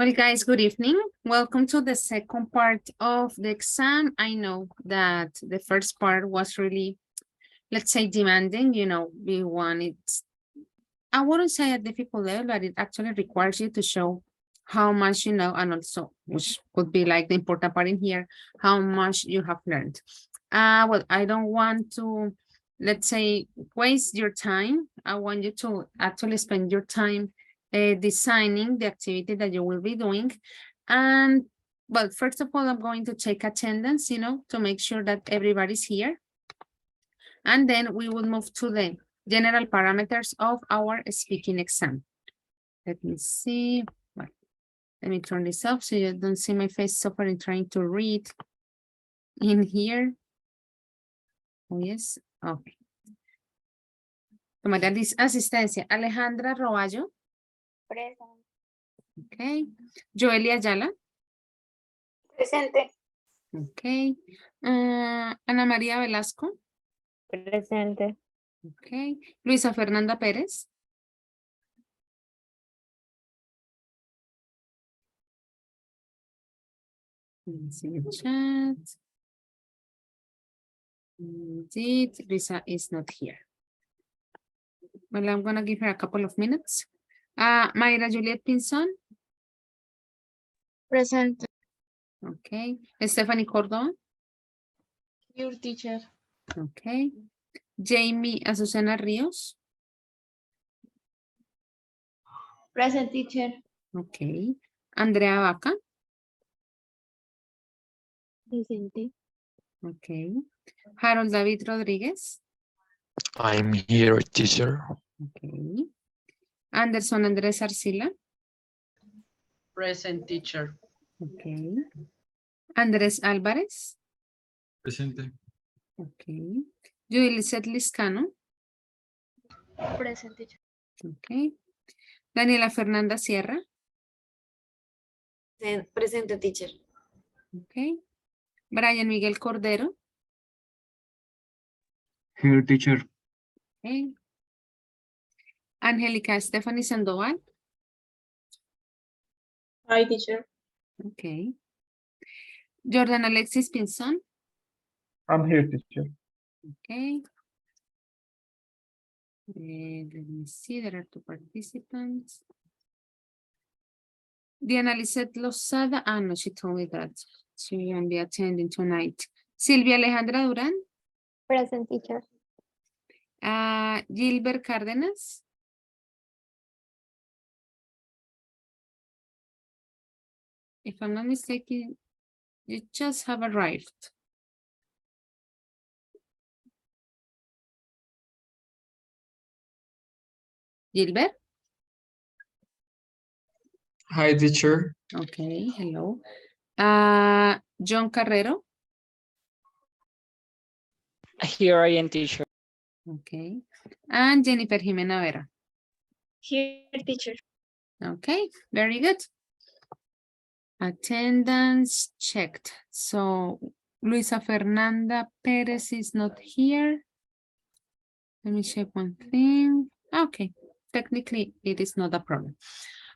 Well, guys, good evening. Welcome to the second part of the exam. I know that the first part was really, let's say, demanding. B1, I wouldn't say a difficult level, but it actually requires you to show how much you know, and also, which could be like the important part in here, how much you have learned. Well, I don't want to, let's say, waste your time. I want you to actually spend your time designing the activity that you will be doing. And well, first of all, I'm going to take attendance, to make sure that everybody's here. And then we will move to the general parameters of our speaking exam. Let me see. Well, let me turn this off so you don't see my face suffering trying to read in here. Oh, yes. Okay. Tomará asistencia. Alejandra Roballo. Present. Ok. Joelia Ayala. Presente. Ok. Ana María Velasco. Presente. Ok. Luisa Fernanda Pérez. Let's see the chat. Indeed, Luisa is not here. Well, I'm going to give her a couple of minutes. Mayra Juliet Pinzon. Presente. Okay. Stephanie Cordon. Your teacher. Okay. Jamie Azucena Ríos. Present teacher. Okay. Andrea Vaca. Presente. Okay. Harold David Rodríguez. I'm here, teacher. Okay. Anderson Andrés Arcila. Present teacher. Okay. Andrés Álvarez. Presente. Okay. Judilicet Liscano. Present teacher. Okay. Daniela Fernanda Sierra. Presente teacher. Okay. Brian Miguel Cordero. Here, teacher. Okay. Angélica Stephanie Sandoval. Hi teacher. Okay. Jordan Alexis Pinzón. I'm here, teacher. Okay. Let me see, there are 2 participants. Diana Lisette Lozada. No, she told me that she won't be attending tonight. Silvia Alejandra Durán. Present teacher. Gilbert Cárdenas. If I'm not mistaken, you just have arrived. Gilbert? Hi, teacher. Okay, hello. John Carrero. Here I am, teacher. Okay. And Jennifer Jimena Vera. Here teacher. Okay, very good. Attendance checked. So Luisa Fernanda Perez is not here. Let me check one thing. Okay, technically it is not a problem.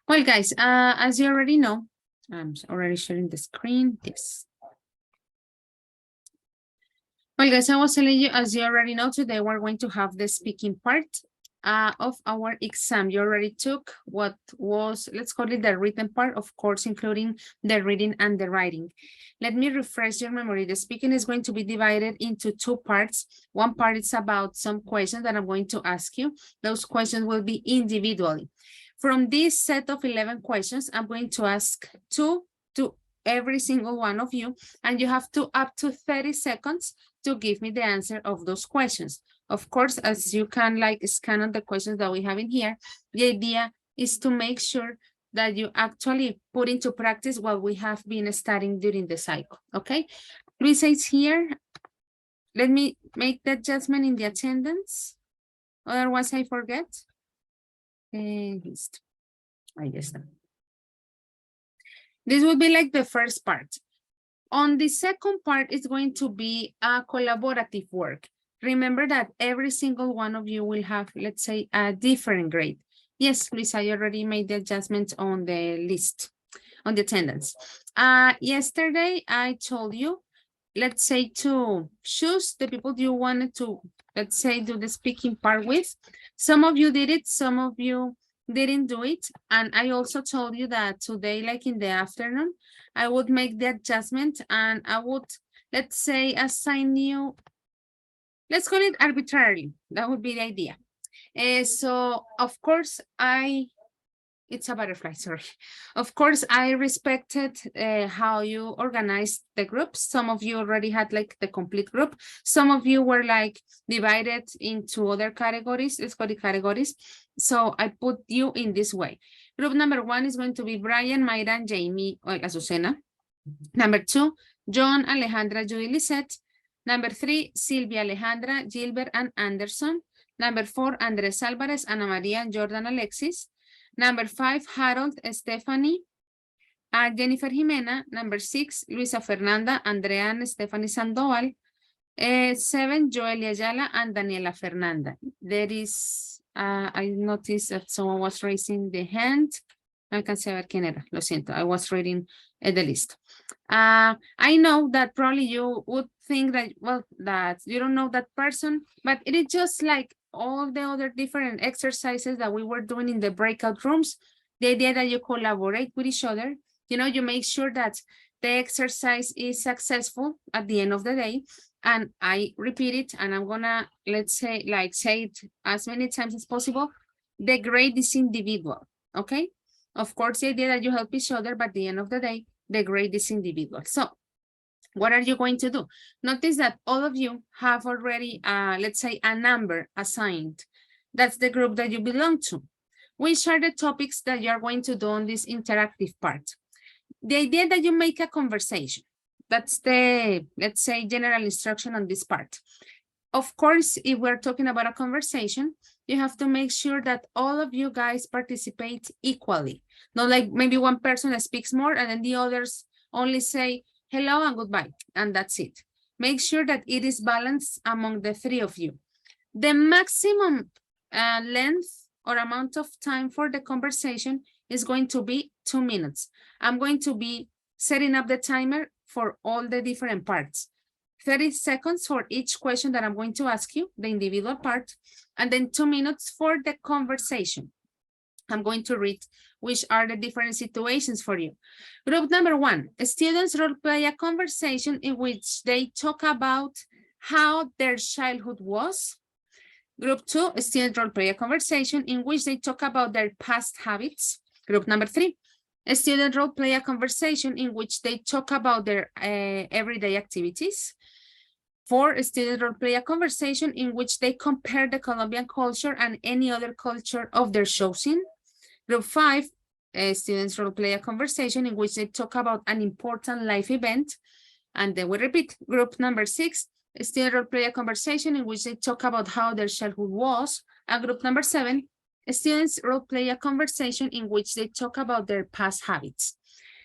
Well, guys, as you already know, I'm already sharing the screen. Yes. Well, guys, I was telling you, as you already know, today we're going to have the speaking part of our exam. You already took what was, let's call it the written part, of course, including the reading and the writing. Let me refresh your memory. The speaking is going to be divided into 2 parts. One part is about some questions that I'm going to ask you. Those questions will be individually. From this set of 11 questions, I'm going to ask 2 to every single one of you, and you have up to 30 seconds to give me the answer of those questions. Of course, as you can scan on the questions that we have in here, the idea is to make sure that you actually put into practice what we have been studying during the cycle, okay? Luisa is here. Let me make the adjustment in the attendance. Otherwise, I forget. Listo. Ahí está. This will be like the first part. On the second part, it's going to be a collaborative work. Remember that every single one of you will have, let's say, a different grade. Yes, Luisa, I already made the adjustments on the list. on the attendance. Yesterday I told you, let's say, to choose the people you wanted to, let's say, do the speaking part with. Some of you did it, some of you didn't do it. And I also told you that today, like in the afternoon, I would make the adjustment and I would, let's say, assign you, let's call it arbitrarily. That would be the idea. So of course, it's a butterfly, sorry. Of course, I respected how you organized the groups. Some of you already had like the complete group. Some of you were like divided into other categories, let's call it categories. So I put you in this way. Group number 1 is going to be Brian, Mayra, and Jamie, or Azucena. Number 2, John, Alejandra, Judy, Lisette. Number 3, Silvia, Alejandra, Gilbert, and Anderson. Number 4, Andres Alvarez, Ana Maria, Jordan, Alexis. Number 5, Harold, Stephanie, Jennifer Jimena. Number 6, Luisa Fernanda, Andrea, and Stephanie Sandoval. 7, Joelia Ayala, and Daniela Fernanda. There is, I noticed that someone was raising the hand. No alcancé a ver quién era, lo siento, I was reading the list. I know that probably you would think that, well, that you don't know that person, but it is just like all the other different exercises that we were doing in the breakout rooms. The idea that you collaborate with each other, you know, you make sure that the exercise is successful at the end of the day. And I repeat it, and I'm gonna, let's say, like say it as many times as possible. The grade is individual, okay? Of course, the idea that you help each other, but at the end of the day, the grade is individual. So what are you going to do? Notice that all of you have already, let's say, a number assigned. That's the group that you belong to. Which are the topics that you are going to do on this interactive part? The idea that you make a conversation. That's the, let's say, general instruction on this part. Of course, if we're talking about a conversation, you have to make sure that all of you guys participate equally. Not like maybe one person that speaks more and then the others only say hello and goodbye, and that's it. Make sure that it is balanced among the 3 of you. The maximum length or amount of time for the conversation is going to be 2 minutes. I'm going to be setting up the timer for all the different parts. 30 seconds for each question that I'm going to ask you, the individual part, and then 2 minutes for the conversation. I'm going to read which are the different situations for you. Group number 1, students role play a conversation in which they talk about how their childhood was. Group 2, students role play a conversation in which they talk about their past habits. Group number 3, students role play a conversation in which they talk about their everyday activities. 4, students role play a conversation in which they compare the Colombian culture and any other culture of their choosing. Group 5, students role play a conversation in which they talk about an important life event. And then we repeat. Group number 6, students role play a conversation in which they talk about how their childhood was. And group number 7, students role play a conversation in which they talk about their past habits.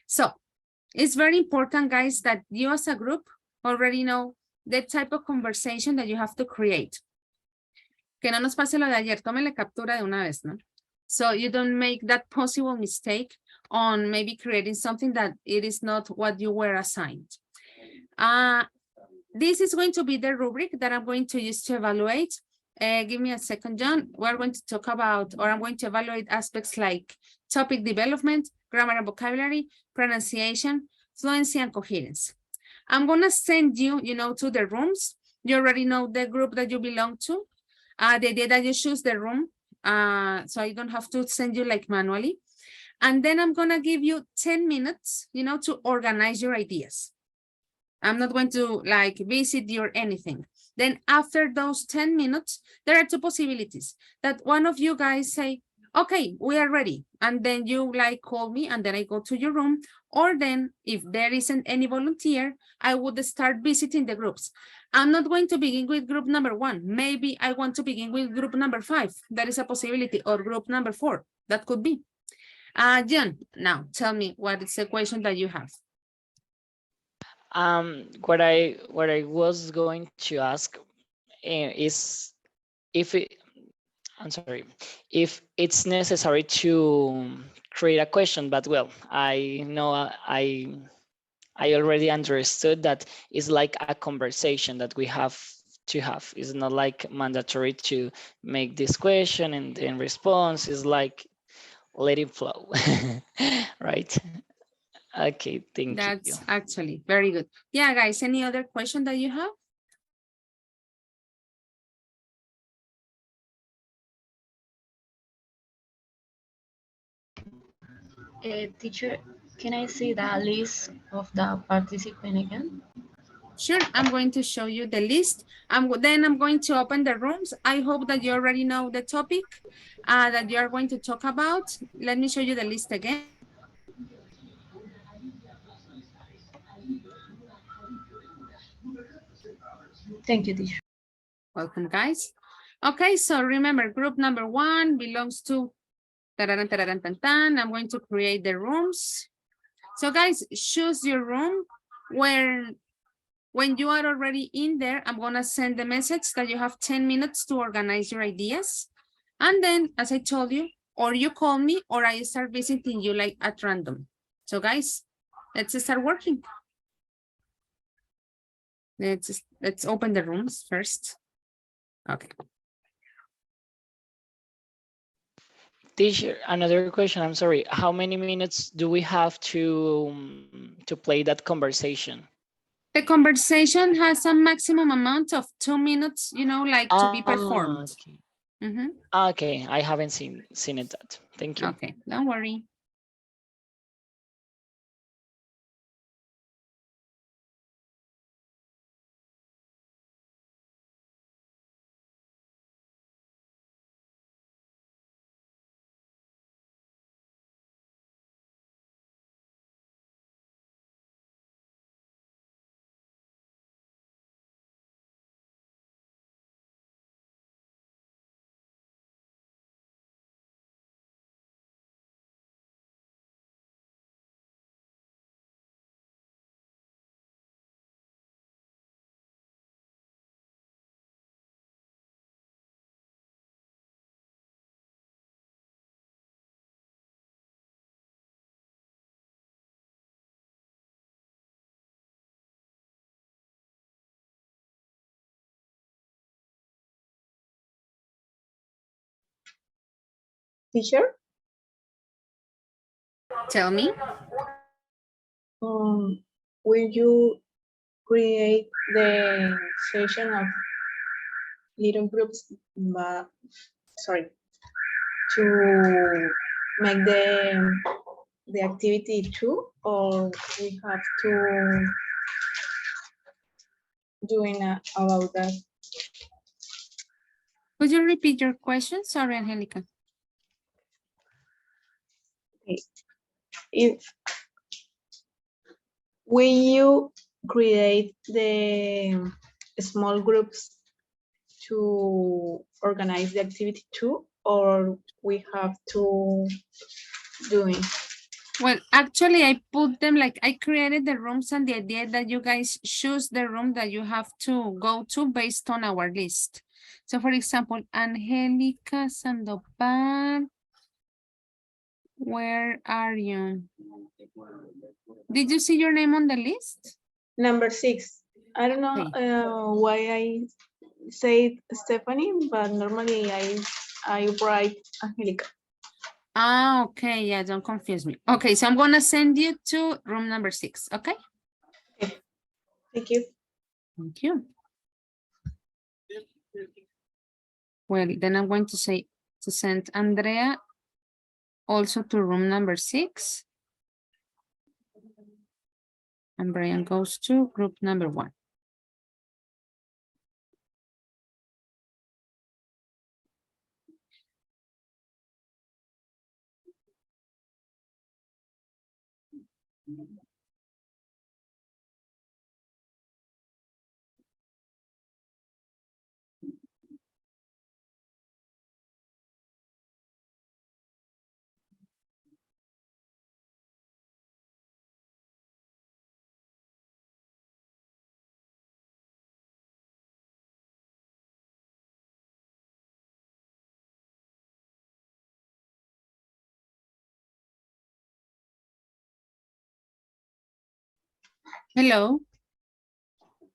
So it's very important, guys, that you as a group already know the type of conversation that you have to create. Que no nos pase lo de ayer, tómenle captura de una vez, ¿no? So you don't make that possible mistake on maybe creating something that it is not what you were assigned. This is going to be the rubric that I'm going to use to evaluate. Give me a second, John. We're going to talk about, or I'm going to evaluate aspects like topic development, grammar and vocabulary, pronunciation, fluency, and coherence. I'm going to send you, to the rooms. You already know the group that you belong to. The idea that you choose the room, so I don't have to send you like manually. And then I'm going to give you 10 minutes, to organize your ideas. I'm not going to like visit you or anything. Then after those 10 minutes, there are 2 possibilities. That one of you guys say, okay, we are ready. And then you like call me and then I go to your room. Or then if there isn't any volunteer, I would start visiting the groups. I'm not going to begin with group number 1. Maybe I want to begin with group number 5. That is a possibility, or group number 4. That could be. John, now tell me what is the question that you have. What I was going to ask is if I'm sorry, if it's necessary to create a question, but well, I know I already understood that it's like a conversation that we have to have. It's not like mandatory to make this question and then response. It's like let it flow, right? Okay, thank you. That's actually very good. Yeah, guys, any other question that you have? Teacher, can I see the list of the participant again? Sure, I'm going to show you the list. Then I'm going to open the rooms. I hope that you already know the topic that you are going to talk about. Let me show you the list again. Thank you, teacher. Welcome, guys. Okay, so remember, group number 1 belongs to tararan, tararan, tan, tan. I'm going to create the rooms. So, guys, choose your room where when you are already in there, I'm going to send the message that you have 10 minutes to organize your ideas. And then, as I told you, or you call me or I start visiting you like at random. So, guys, let's start working. Let's open the rooms first. Okay. Teacher, another question. I'm sorry. How many minutes do we have to play that conversation? The conversation has a maximum amount of 2 minutes, you know, like to be Ah, performed. okay. Mhm. Okay, I haven't seen it that. Thank you. Okay, don't worry. Teacher, Tell me. will you create the session of little groups, but sorry, to make the activity too, or we have to doing about that? Could you repeat your question? Sorry, Angelica. If will you create the small groups to organize the activity too, or we have to do it? Well, actually, I put them like I created the rooms and the idea that you guys choose the room that you have to go to based on our list. So, for example, Angelica Sandoval, where are you? Did you see your name on the list? Number 6. I don't know why I say Stephanie, but normally I write Angelica. Ah, okay. Yeah, don't confuse me. Okay, so I'm going to send you to room number 6. Okay. Okay. Thank you. Thank you. Well, then I'm going to say to send Andrea also to room number 6. And Brian goes to group number 1. Hello.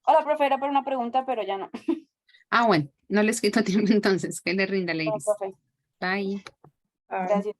Hola, profe, era para una pregunta, pero ya no. Ah, bueno, no les quito tiempo entonces. Que le rinda, No, ladies. profe, Bye. gracias.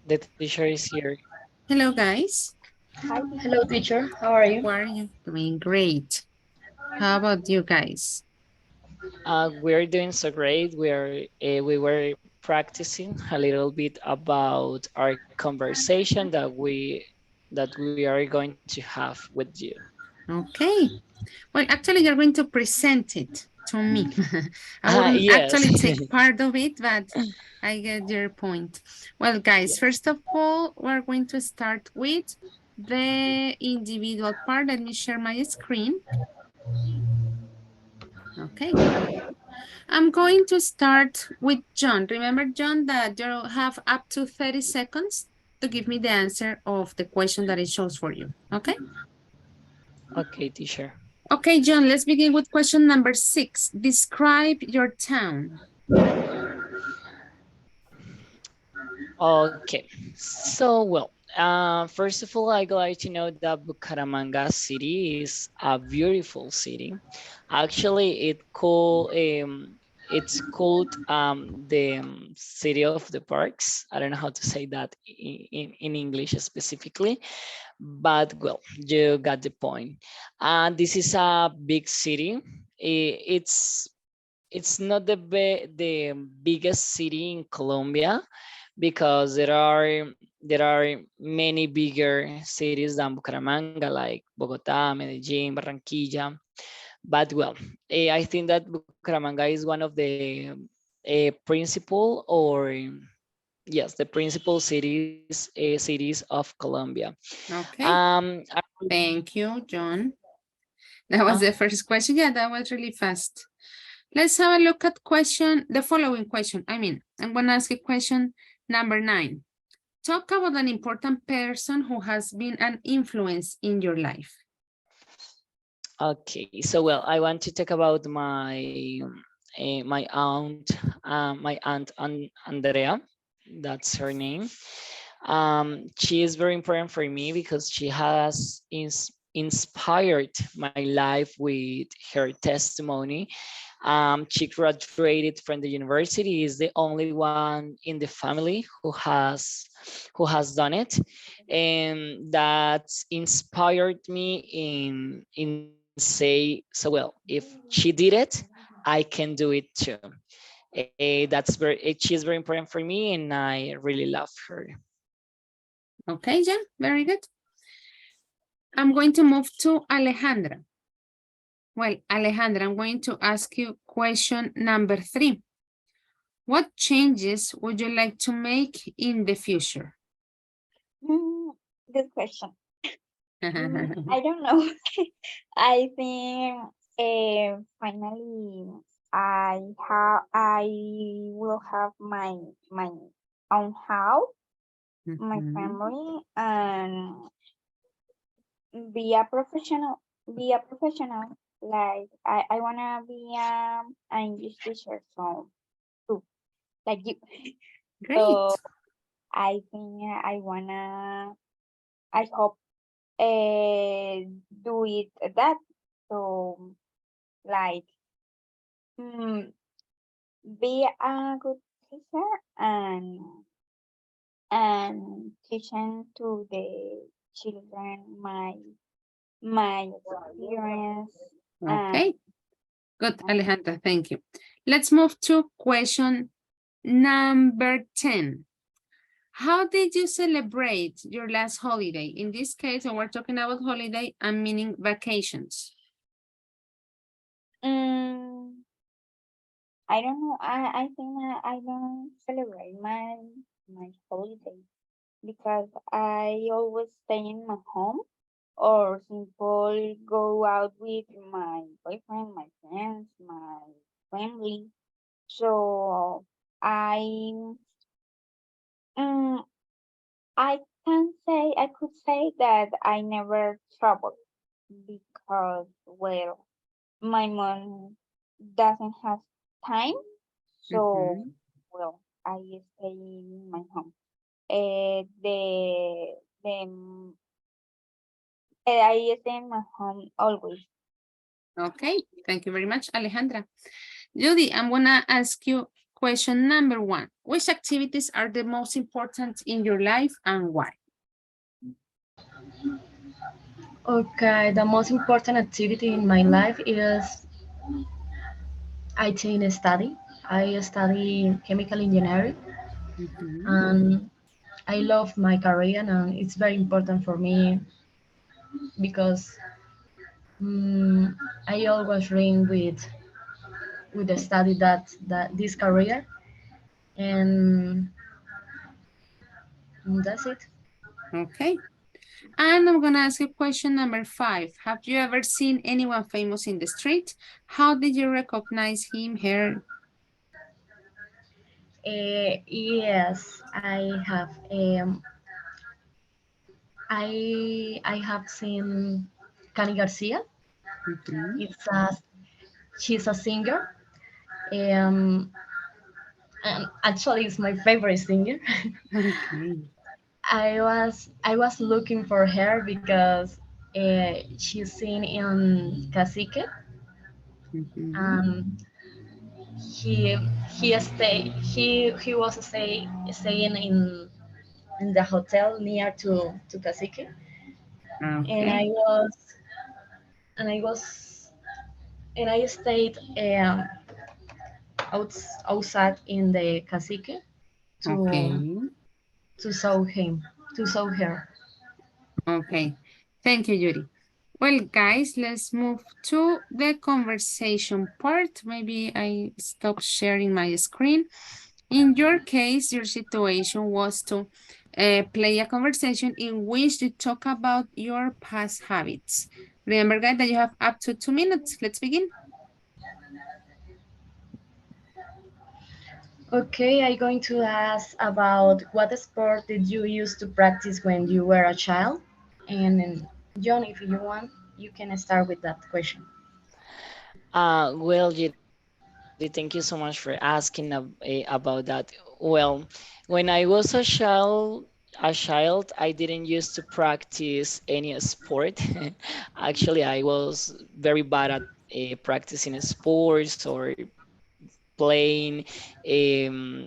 The teacher is here. Hello, guys. Hi, Hello, teacher. How are you? How are you? Doing great. How about you guys? We're doing so great. We were practicing a little bit about our conversation that we are going to have with you. Okay. Well, actually, you're going to present it to me. I wouldn't Yes. actually take part of it, but I get your point. Well, guys, Yes. first of all, we're going to start with the individual part. Let me share my screen. Okay. I'm going to start with John. Remember, John, that you have up to 30 seconds to give me the answer of the question that it shows for you. Okay? Okay, teacher. Okay, John, let's begin with question number 6. Describe your town. Okay, so well, first of all, I'd like to know that Bucaramanga city is a beautiful city. Actually, it's called the city of the parks. I don't know how to say that in English specifically, but well, you got the point. And this is a big city. It's not the biggest city in Colombia because there are many bigger cities than Bucaramanga, like Bogota, Medellin, Barranquilla. But well, I think that Bucaramanga is one of the principal or yes, the principal cities of Colombia. Okay, thank you, John. That was the first question. Yeah, that was really fast. Let's have a look at the following question. I'm going to ask a question number 9. Talk about an important person who has been an influence in your life. Okay, so well, I want to talk about my aunt Andrea. That's her name. She is very important for me because she has inspired my life with her testimony. She graduated from the university, is the only one in the family who has done it, and that inspired me in say, so well, if she did it, I can do it too. She's very important for me, and I really love her. Okay, Jen, very good. I'm going to move to Alejandra. Well, Alejandra, I'm going to ask you question number 3. What changes would you like to make in the future? Good question. I don't know. I think finally I will have my own house, my family, and be a professional. Like I wanna be an English teacher, so too, like you. Great. So I think I hope do it that. So like be a good teacher and teaching to the children my experience. Okay, good, Alejandra, thank you. Let's move to question number 10. How did you celebrate your last holiday? In this case, when we're talking about holiday, I'm meaning vacations. I don't know. I think I don't celebrate my holiday because I always stay in my home or simple go out with my boyfriend, my friends, my family. So um, I could say that I never traveled because, well, my mom doesn't have time. So, well, I stay in my home. I stay in my home always. Okay, thank you very much, Alejandra. Judy, I'm gonna ask you Question number 1. Which activities are the most important in your life and why? Okay, the most important activity in my life is I think study. I study chemical engineering Mhm. and I love my career and it's very important for me because I always dream with the study that this career and that's it. Okay. And I'm gonna ask you question number 5. Have you ever seen anyone famous in the street? How did you recognize him, her? Yes, I have. I have seen Cani Garcia. Mhm. It's a she's a singer. Um, and actually, it's my favorite singer. Okay. I was looking for her because she's seen in Cacique. Mhm. Um, he was staying in the hotel near to Cacique, and Okay. I was and I stayed outside in the Cacique to Okay. to saw him to saw her. Okay. Thank you, Yuri. Well, guys, let's move to the conversation part. Maybe I stop sharing my screen. In your case, your situation was to play a conversation in which you talk about your past habits. Remember, guys, that you have up to 2 minutes. Let's begin. Okay, I'm going to ask about what sport did you used to practice when you were a child? And John, if you want, you can start with that question. Well, Judy, thank you so much for asking about that. Well, when I was a child, I didn't used to practice any sport. Actually, I was very bad at practicing sports or playing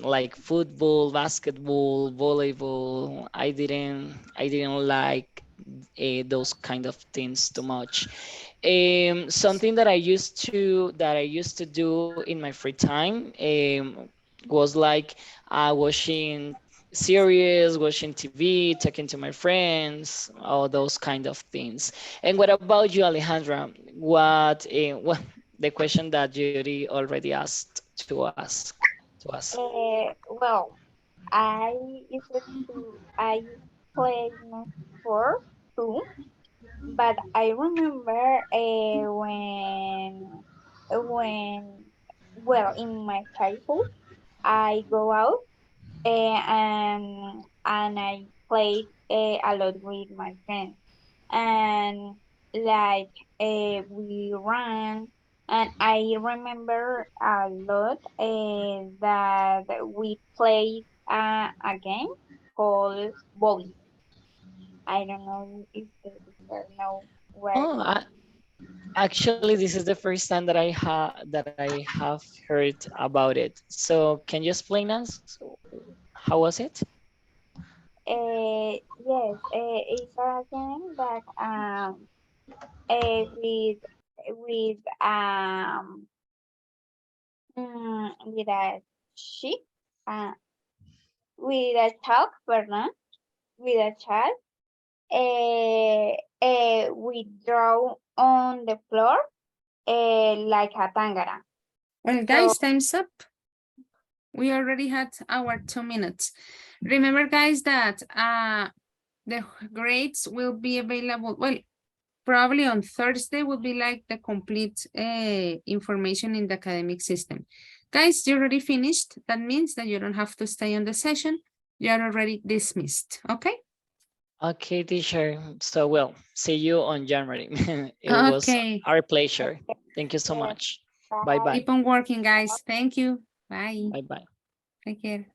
like football, basketball, volleyball. I didn't like those kind of things too much. Something that I used to do in my free time was like watching series, watching TV, talking to my friends, all those kind of things. And what about you, Alejandra? What the question that Judy already asked to us? Well, I I play no sport too, but I remember when well in my childhood I go out and I played a lot with my friends and like we ran and I remember a lot that we played a game called Bogey. I don't know if the listener know where Oh, is. actually, this is the first time that I have heard about it. So, can you explain us how was it? Yes, it's a game that with with a sheep with a chalk, pardon, with a chalk. We draw on the floor like a tangara. Well, So guys, time's up. We already had our 2 minutes. Remember, guys, that the grades will be available. Well, probably on Thursday will be like the complete information in the academic system. Guys, you already finished. That means that you don't have to stay on the session. You are already dismissed. Okay? Okay, teacher. So, well, see you on January. It was Okay. our pleasure. Thank you so uh, much. Bye bye. bye. Keep on working, guys. Thank you. Bye. Bye bye. Take care.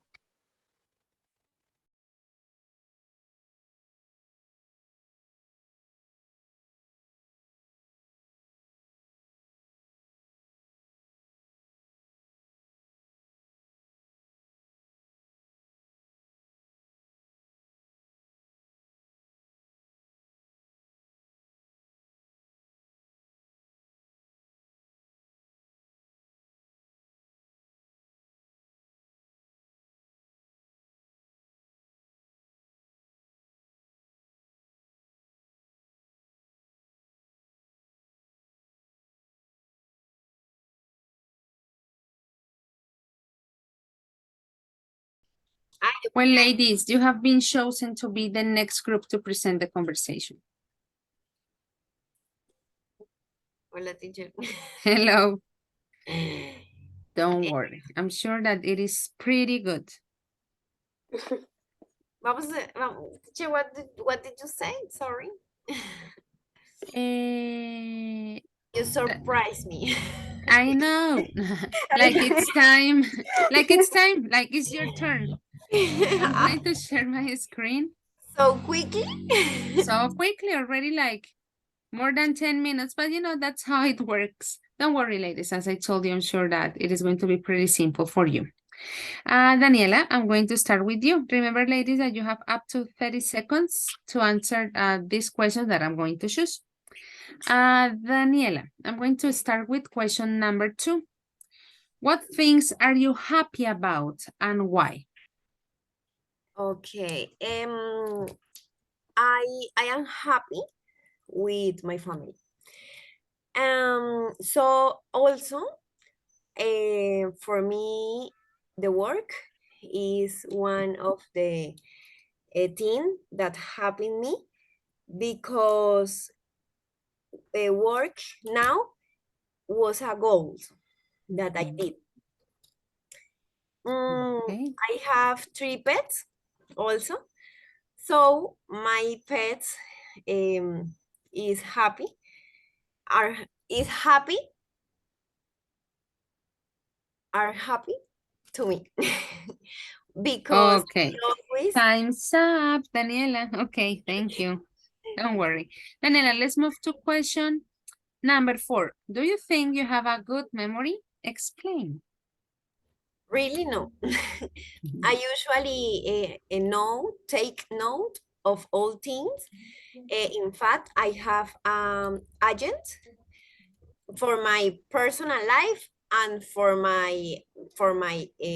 Well, ladies, you have been chosen to be the next group to present the conversation. Hola, teacher. Hello. Don't worry. I'm sure that it is pretty good. Teacher, what did you say? Sorry. Eh, You surprised me. I know. Like it's time. Like it's time. Like it's your turn. I'm going to share my screen. So quickly? So quickly already, like more than 10 minutes, but you know, that's how it works. Don't worry, ladies. As I told you, I'm sure that it is going to be pretty simple for you. Daniela, I'm going to start with you. Remember, ladies, that you have up to 30 seconds to answer these questions that I'm going to choose. Daniela, I'm going to start with question number 2. What things are you happy about and why? Okay. I am happy with my family. So also, for me, the work is one of the thing that happened me because work now was a goal that I did. Okay. I have 3 pets also. So my pets is happy, are is happy, are happy to me because Okay. always Time's up, Daniela. Okay, thank you. Don't worry. Daniela, let's move to question number 4. Do you think you have a good memory? Explain. really no. I usually take note of all things. In fact, I have agent for my personal life and for my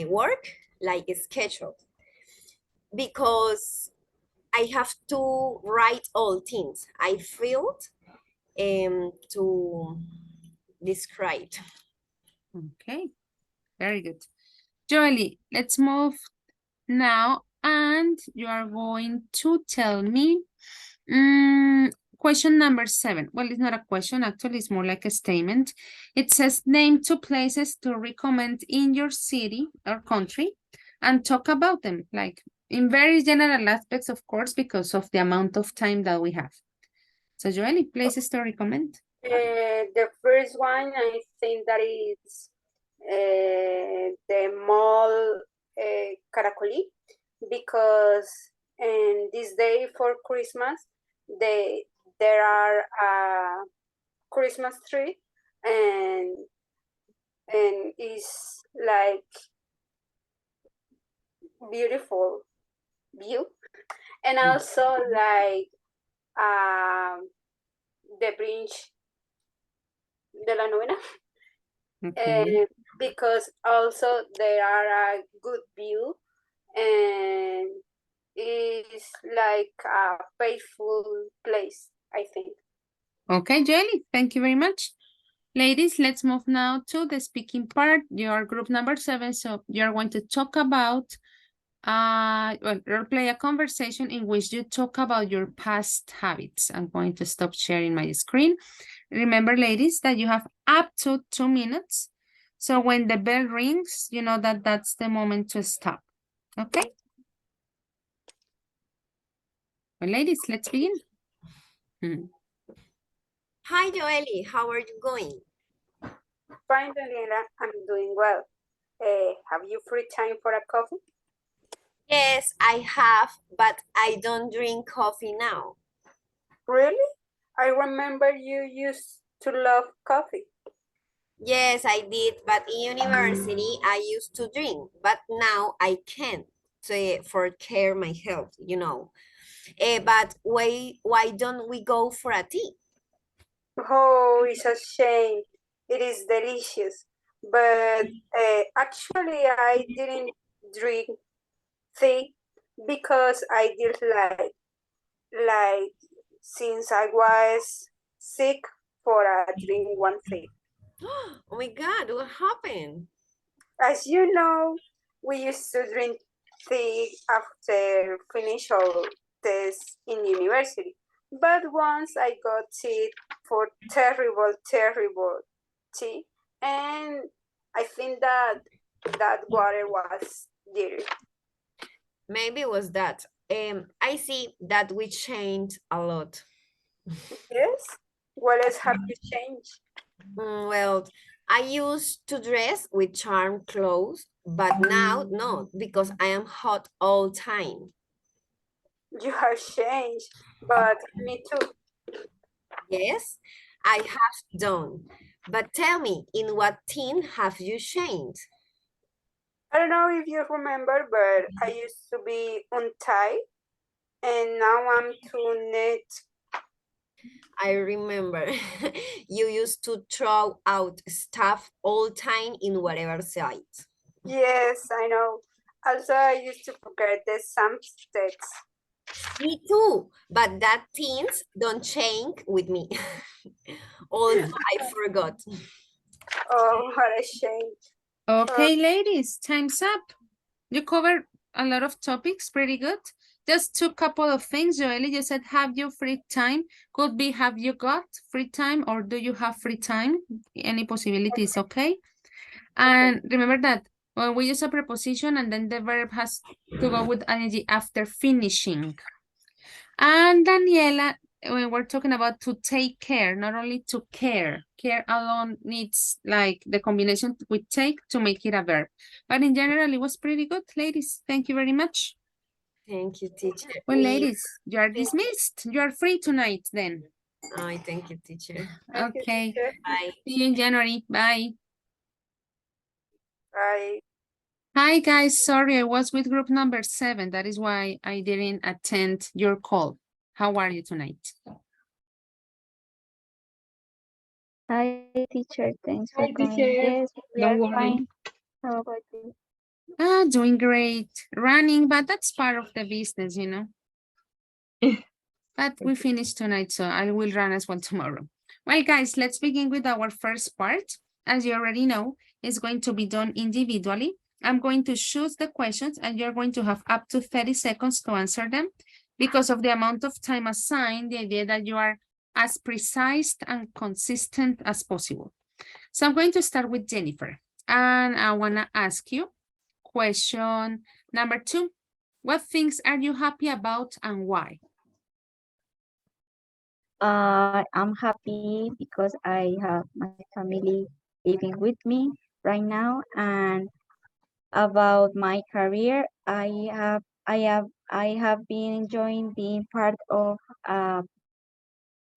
work, like a schedule, because I have to write all things I feel to describe. Okay, very good. Joely, let's move now, and you are going to tell me question number 7. Well, it's not a question, actually, it's more like a statement. It says, name 2 places to recommend in your city or country and talk about them, like in very general aspects, of course, because of the amount of time that we have. So, Joely, places to recommend? The first one, I think that is the mall Caracoli, because in this day for Christmas, there are a Christmas tree, and it's like beautiful view, and also like the bridge de la novena. Okay. Because also there are a good view, and it's like a peaceful place, I think. Okay, Jelly, thank you very much. Ladies, let's move now to the speaking part. You are group number 7, so you're going to talk about, role play a conversation in which you talk about your past habits. I'm going to stop sharing my screen. Remember, ladies, that you have up to 2 minutes. So when the bell rings, you know that that's the moment to stop. Okay? Well, ladies, let's begin. Hi, Joely. How are you going? Fine, Daniela, I'm doing well. Have you free time for a coffee? Yes, I have, but I don't drink coffee now. Really? I remember you used to love coffee. Yes, I did, but in university I used to drink, but now I can't for care my health, you know. But why don't we go for a tea? Oh, it's a shame. It is delicious. But actually, I didn't drink tea because I did like since I was sick for a drink one thing. Oh my God, what happened? As you know, we used to drink thing after finish all tests in university. But once I got sick for terrible tea, and I think that that water was dirty. Maybe it was that. I see that we changed a lot. Yes. What else have you changed? Well, I used to dress with charm clothes, but now no, because I am hot all time. You have changed, but me too. Yes, I have done. But tell me, in what teen have you changed? I don't know if you remember, but I used to be untied, and now I'm too neat. I remember you used to throw out stuff all time in whatever sight. Yes, I know. Also, I used to forget the some text. Me too, but that things don't change with me. Also, I forgot. Oh, what a shame. Okay, ladies, time's up. You covered a lot of topics, pretty good. Just two couple of things, Joely. You said, have you free time? Could be, have you got free time or do you have free time? Any possibilities, okay? And remember that when we use a preposition and then the verb has to go with ing after finishing. And Daniela, when we're talking about to take care, not only to care, care alone needs like the combination we take to make it a verb. But in general, it was pretty good, ladies. Thank you very much. Thank you, teacher. Well, ladies, you are dismissed. You are free tonight then. Oh, thank you, teacher. Thank you, Okay. teacher. Bye. See you in January. Bye. Bye. Hi, guys. Sorry, I was with group number 7. That is why I didn't attend your call. How are you tonight? Hi, teacher. Thanks for Hi, coming. teacher. Yes, we Don't are worry. fine. How about you? Doing great. Running, but that's part of the business, you know. But we finished tonight, so I will run as well tomorrow. Well, guys, let's begin with our first part. As you already know, it's going to be done individually. I'm going to choose the questions and you're going to have up to 30 seconds to answer them. Because of the amount of time assigned, the idea that you are as precise and consistent as possible. So I'm going to start with Jennifer. And I want to ask you question number 2. What things are you happy about and why? I'm happy because I have my family living with me right now, and about my career, I have been enjoying being part of a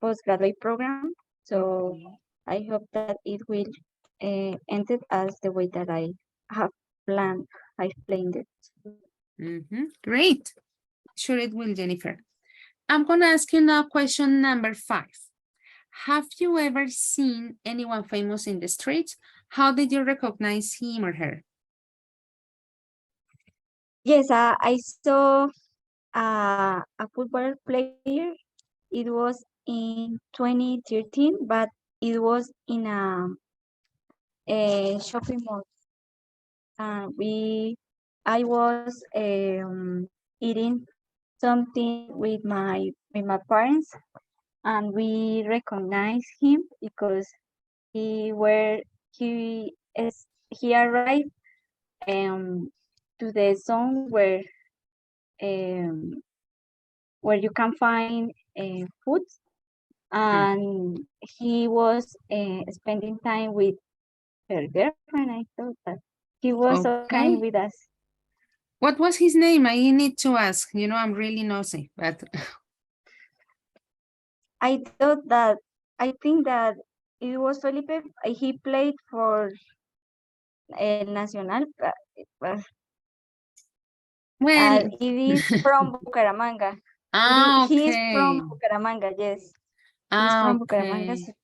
postgraduate program. So I hope that it will end it as the way that have planned. I've planned it. Great. Sure it will, Jennifer. I'm going to ask you now question number 5. Have you ever seen anyone famous in the streets? How did you recognize him or her? Yes, I saw a football player. It was in 2013, but it was in a shopping mall. I was eating something with my parents, and we recognized him because he were he arrived to the zone um, where you can find food, and he was spending time with her girlfriend. I thought that he was so kind with us. What was his name? I need to ask. You know, I'm really nosy, but I think that it was Felipe. He played for El Nacional. well, It is from Bucaramanga. He is from okay. Bucaramanga. Yes, he's from Bucaramanga. Okay.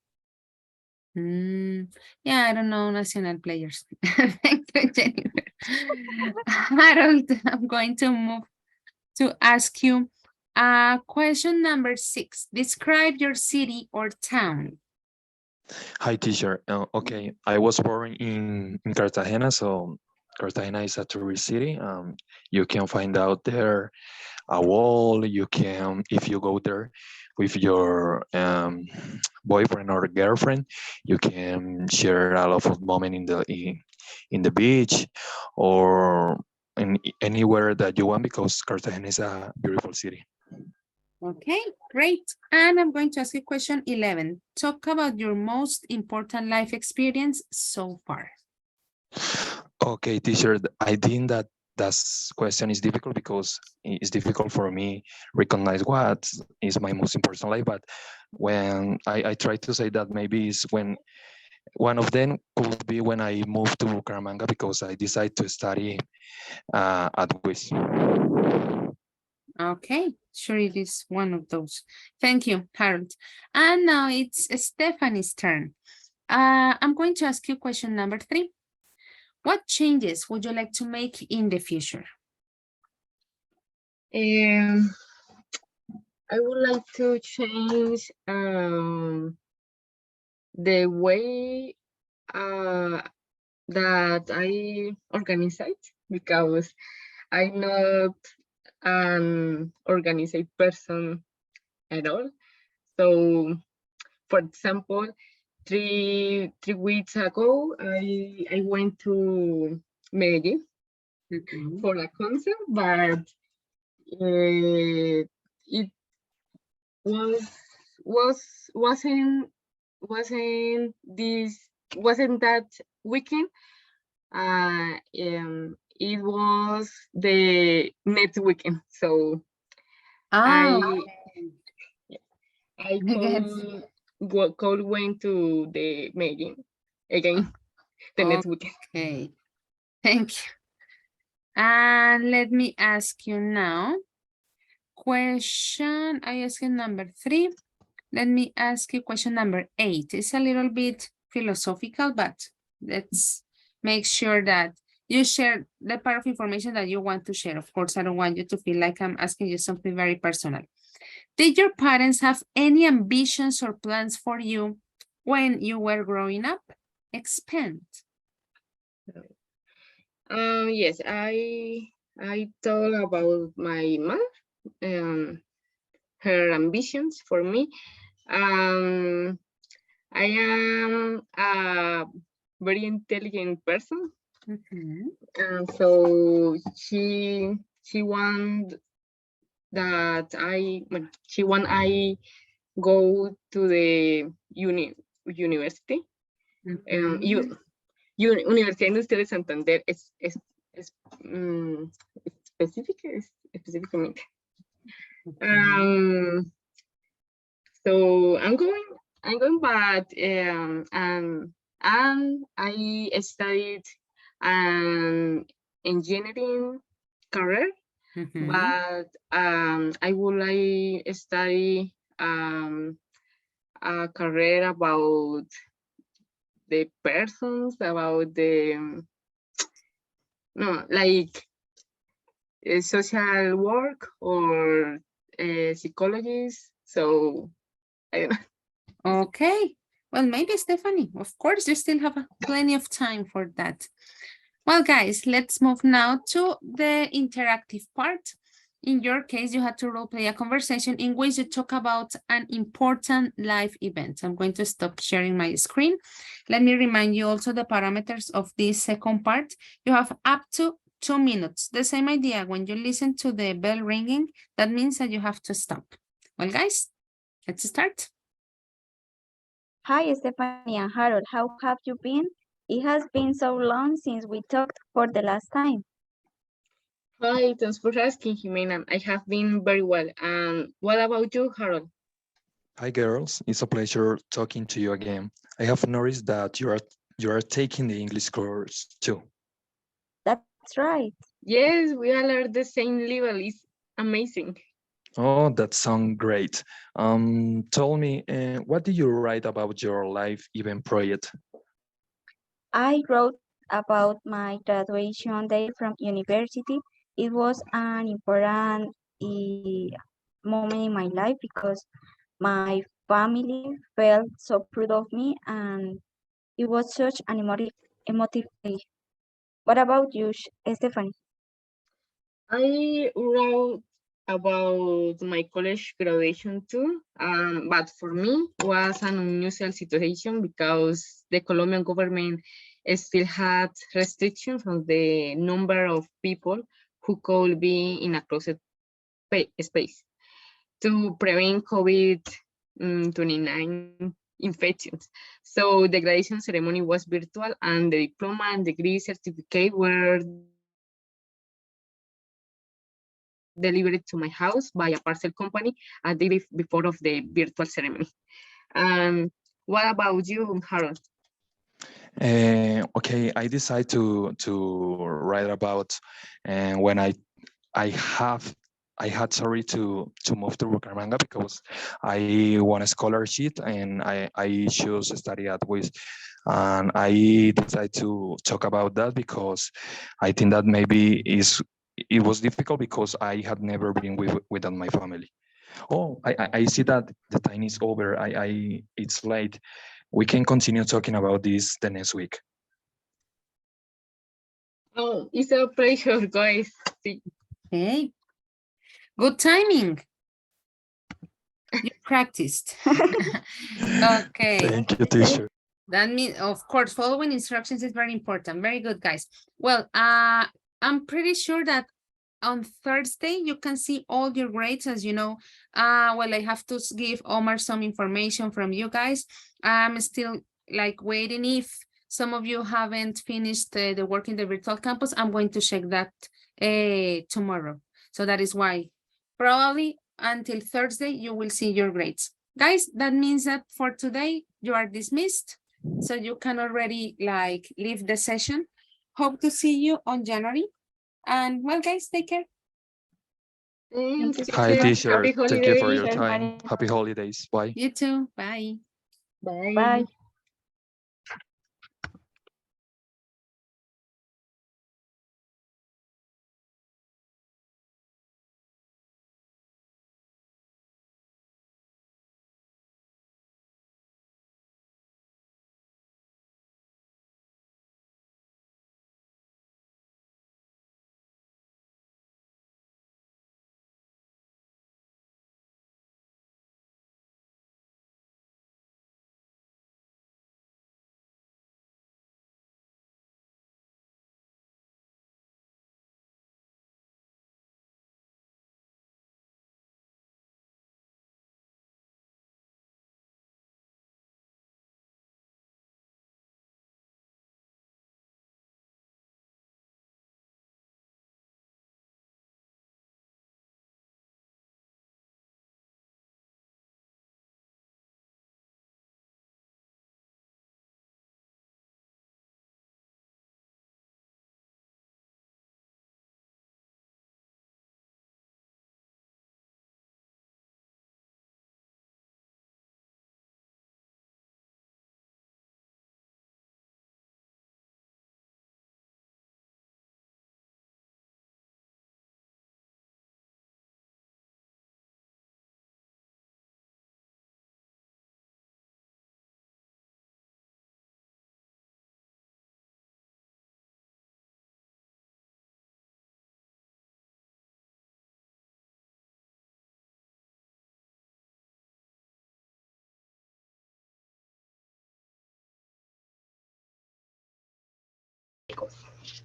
Yeah, I don't know national players. Thank you, Jennifer. Harold, I'm going to move to ask you question number 6. Describe your city or town. Hi, teacher. Okay, I was born in Cartagena, so Cartagena is a tourist city. You can find out there a wall. You can, if you go there with your boyfriend or girlfriend, you can share a lot of moment in the beach or in anywhere that you want because Cartagena is a beautiful city. Okay, great. And I'm going to ask you question 11. Talk about your most important life experience so far. Okay, teacher, I think that that question is difficult because it's difficult for me recognize what is my most important life. But when I try to say that maybe is when one of them could be when I moved to Bucaramanga because I decided to study at WIS. Okay, sure it is one of those. Thank you, Harold. And now it's Stephanie's turn. I'm going to ask you question number 3. What changes would you like to make in the future? I would like to change the way that I organize it because I'm not an organized person at all. So, for example, three weeks ago, I went to Medellin for a concert, but it wasn't that weekend. It was the next weekend. So Oh, I guess. could went to the Medellin again the next weekend. Okay, thank you. And let me ask you now. Question, I asked you number 3. Let me ask you question number 8. It's a little bit philosophical, but let's make sure that you share the part of information that you want to share. Of course, I don't want you to feel like I'm asking you something very personal. Did your parents have any ambitions or plans for you when you were growing up? Expand. Yes, I thought about my mom, her ambitions for me. I am a very intelligent person, and so she want that she want I go to the university. Universidad Industrial de Santander específicamente. So I'm going, but and I studied an engineering career, but I would like study a career about the persons, about the no, like social work or psychologist. So I don't know. Okay. Well, maybe Stephanie, of course, you still have plenty of time for that. Well, guys, let's move now to the interactive part. In your case, you had to role play a conversation in which you talk about an important life event. I'm going to stop sharing my screen. Let me remind you also the parameters of this second part. You have up to 2 minutes. The same idea. When you listen to the bell ringing, that means that you have to stop. Well, guys, let's start. Hi, Stephanie and Harold. How have you been? It has been so long since we talked for the last time. Hi, thanks for asking, Jimena. I have been very well. And what about you, Harold? Hi girls, it's a pleasure talking to you again. I have noticed that you are taking the English course too. That's right. Yes, we all are the same level. It's amazing. Oh, that sounds great. Tell me, what did you write about your life event project? I wrote about my graduation day from university. It was an important moment in my life because my family felt so proud of me and it was such an emotive day. What about you, Stephanie? I wrote about my college graduation too, but for me was an unusual situation because the Colombian government still had restrictions on the number of people who could be in a closed space to prevent COVID-29 infections. So the graduation ceremony was virtual and the diploma and degree certificate were delivered to my house by a parcel company a day before of the virtual ceremony. What about you, Harold? Okay, I decided to write about when I have I had sorry to move to Bucaramanga because I won a scholarship and I chose to study at WIS. And I decided to talk about that because I think that maybe it was difficult because I had never been with my family. Oh, I see that the time is over. It's late. We can continue talking about this the next week. Oh, it's a pleasure, guys. See. Hey, good timing. You practiced. Okay. Thank you, teacher. That means, of course, following instructions is very important. Very good, guys. Well, I'm pretty sure that on Thursday you can see all your grades, as you know. Well, I have to give Omar some information from you guys. I'm still like waiting. If some of you haven't finished the work in the virtual campus, I'm going to check that tomorrow. So that is why probably until Thursday you will see your grades. Guys, that means that for today you are dismissed. So you can already like leave the session. Hope to see you on January. And well, guys, take care. Thanks, Hi, teacher. teacher. Happy Thank you for holidays. your time. Happy holidays. Bye. You too. Bye. Bye. Bye.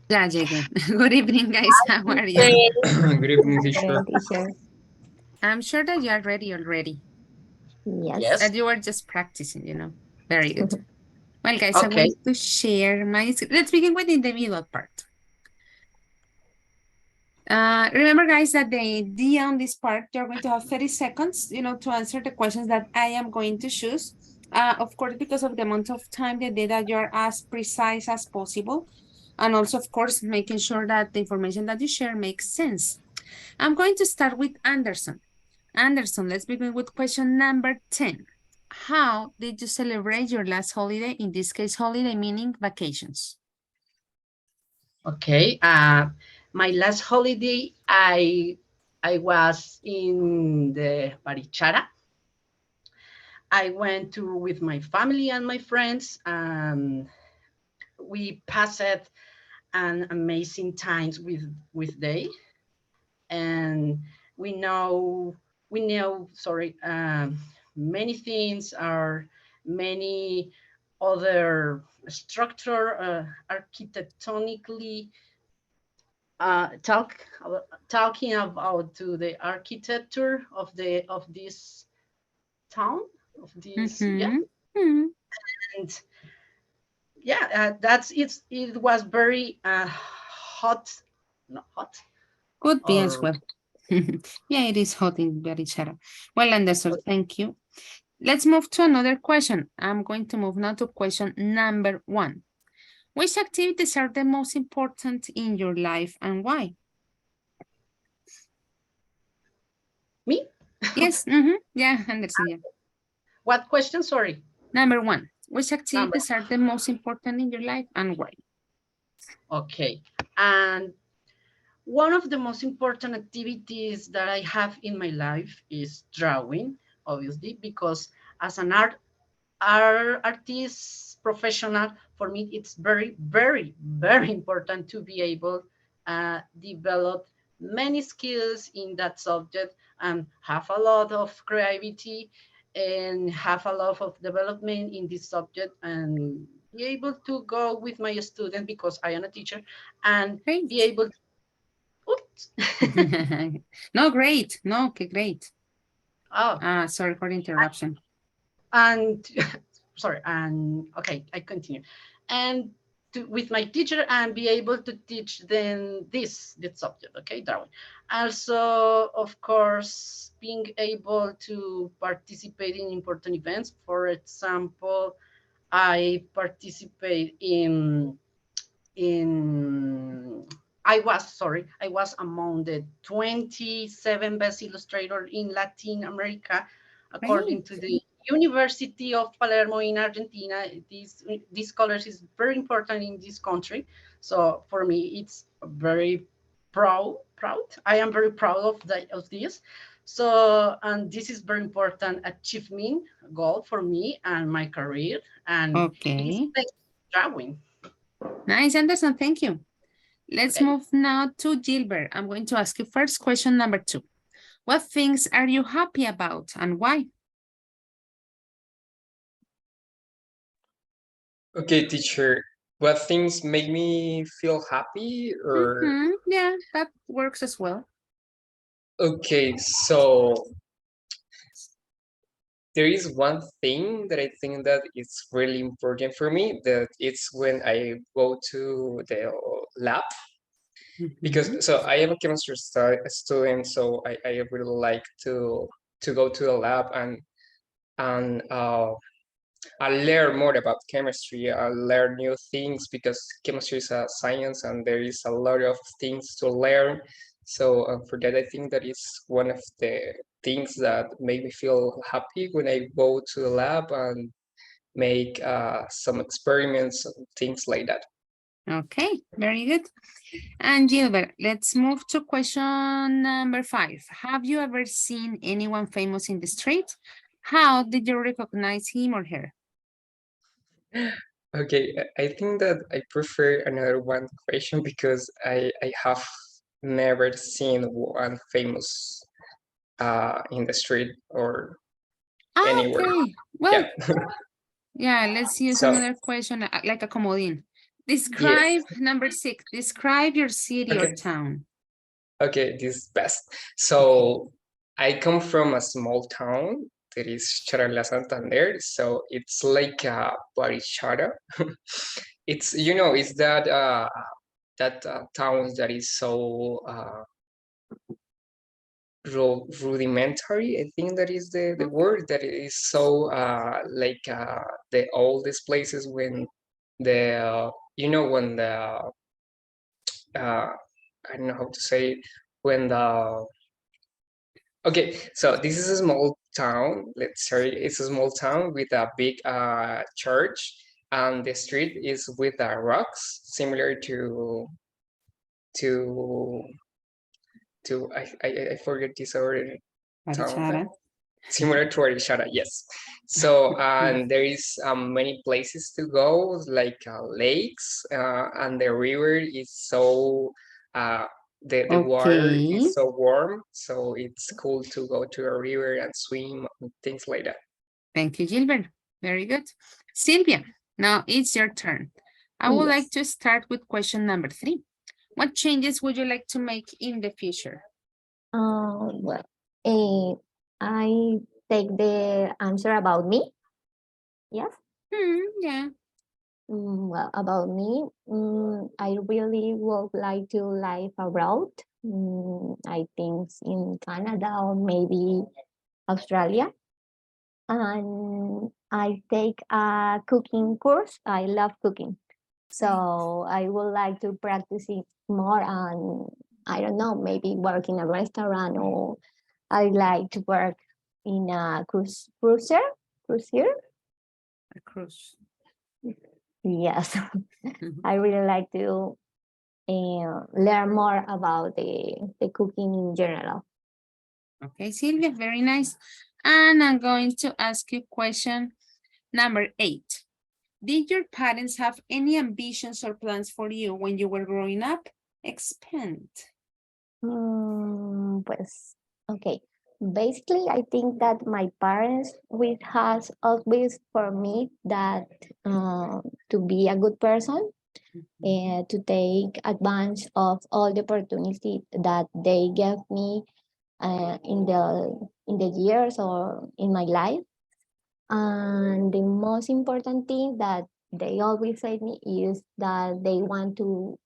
Yeah, again. Good evening, guys. How are you? Good evening, teacher. Teacher. I'm sure that you are ready already. Yes. That you are just practicing, you know. Very good. Well, guys, I'm Okay. going to share my. Let's begin with the individual part. Remember, guys, that the idea on this part, you're going to have 30 seconds, you know, to answer the questions that I am going to choose. Of course, because of the amount of time, the data you're as precise as possible. And also, of course, making sure that the information that you share makes sense. I'm going to start with Anderson. Anderson, let's begin with question number 10. How did you celebrate your last holiday? In this case, holiday meaning vacations. Okay. My last holiday, I was in the Barichara. I went to with my family and my friends, and we passed and amazing times with they. And we know, sorry, many things are many other structure architectonically talking about to the architecture of this town of this yeah. And yeah, it was very hot, not hot. Could be as well. Yeah, it is hot in Barichara. Well understood. Thank you. Let's move to another question. I'm going to move now to question number 1. Which activities are the most important in your life and why? Me? Yes. Yeah, Anderson. Yeah. What question? Sorry. Number 1. Which activities are the most important in your life and why? Okay. And one of the most important activities that I have in my life is drawing, obviously, because as an artist professional, for me, it's very, very, very important to be able develop many skills in that subject and have a lot of creativity and have a lot of development in this subject and be able to go with my student because I am a teacher and be able to No, great. No, okay, great. Oh. Sorry for the interruption. And sorry, and okay, I continue. And with my teacher and be able to teach them this subject, okay, Darwin. Also, of course, being able to participate in important events. For example, I participate I was among the 27 best illustrator in Latin America, according to the University of Palermo in Argentina. This colors is very important in this country. So for me, it's very proud. I am very proud of this. So, and this is very important achievement goal for me and my career. And okay, it is drawing. Nice, Anderson. Thank you. Let's move now to Gilbert. I'm going to ask you first question number 2. What things are you happy about and why? Okay, teacher. What things make me feel happy or? Yeah, that works as well. Okay, so there is one thing that I think that it's really important for me, that it's when I go to the lab. Because so I am a chemistry student, so I really like to go to the lab and I learn more about chemistry. I learn new things because chemistry is a science and there is a lot of things to learn. So for that, I think that is one of the things that make me feel happy when I go to the lab and make some experiments and things like that. Okay, very good. And Gilbert, let's move to question number 5. Have you ever seen anyone famous in the street? How did you recognize him or her? Okay, I think that I prefer another one question because I have never seen one famous in the street or anywhere. Okay, well, yeah, let's use so, another question like a comodín. Describe, number 6, describe your city or town. Okay, this is best. So I come from a small town that is Charala Santander. So it's like a Barichara. It's, it's that town that is so rudimentary. I think that is the word, that is so like the oldest places when when the I don't know how to say it, when the okay, so this is a small town. Let's say it's a small town with a big church, and the street is with rocks, similar to I forget this other town. Similar to Arishara, yes. So and there is many places to go, like lakes, and the river is so the water Okay. is so warm, so it's cool to go to a river and swim and things like that. Thank you, Gilbert. Very good. Sylvia, now it's your turn. I would like Yes. to start with question number 3. What changes would you like to make in the future? Well, I take the answer about me. Yes. Yeah. Well, about me, I really would like to live abroad. I think in Canada or maybe Australia. And I take a cooking course. I love cooking. So I would like to practice it more and I don't know, maybe work in a restaurant or I like to work in a cruiser. A cruise. Yes, Mhm. I really like to learn more about the cooking in general. Okay, Sylvia, very nice. And I'm going to ask you question number 8. Did your parents have any ambitions or plans for you when you were growing up? Expand. Pues, okay. Basically, I think that my parents will has always for me that to be a good person and to take advantage of all the opportunity that they gave me in the years or in my life. And the most important thing that they always say me is that they want to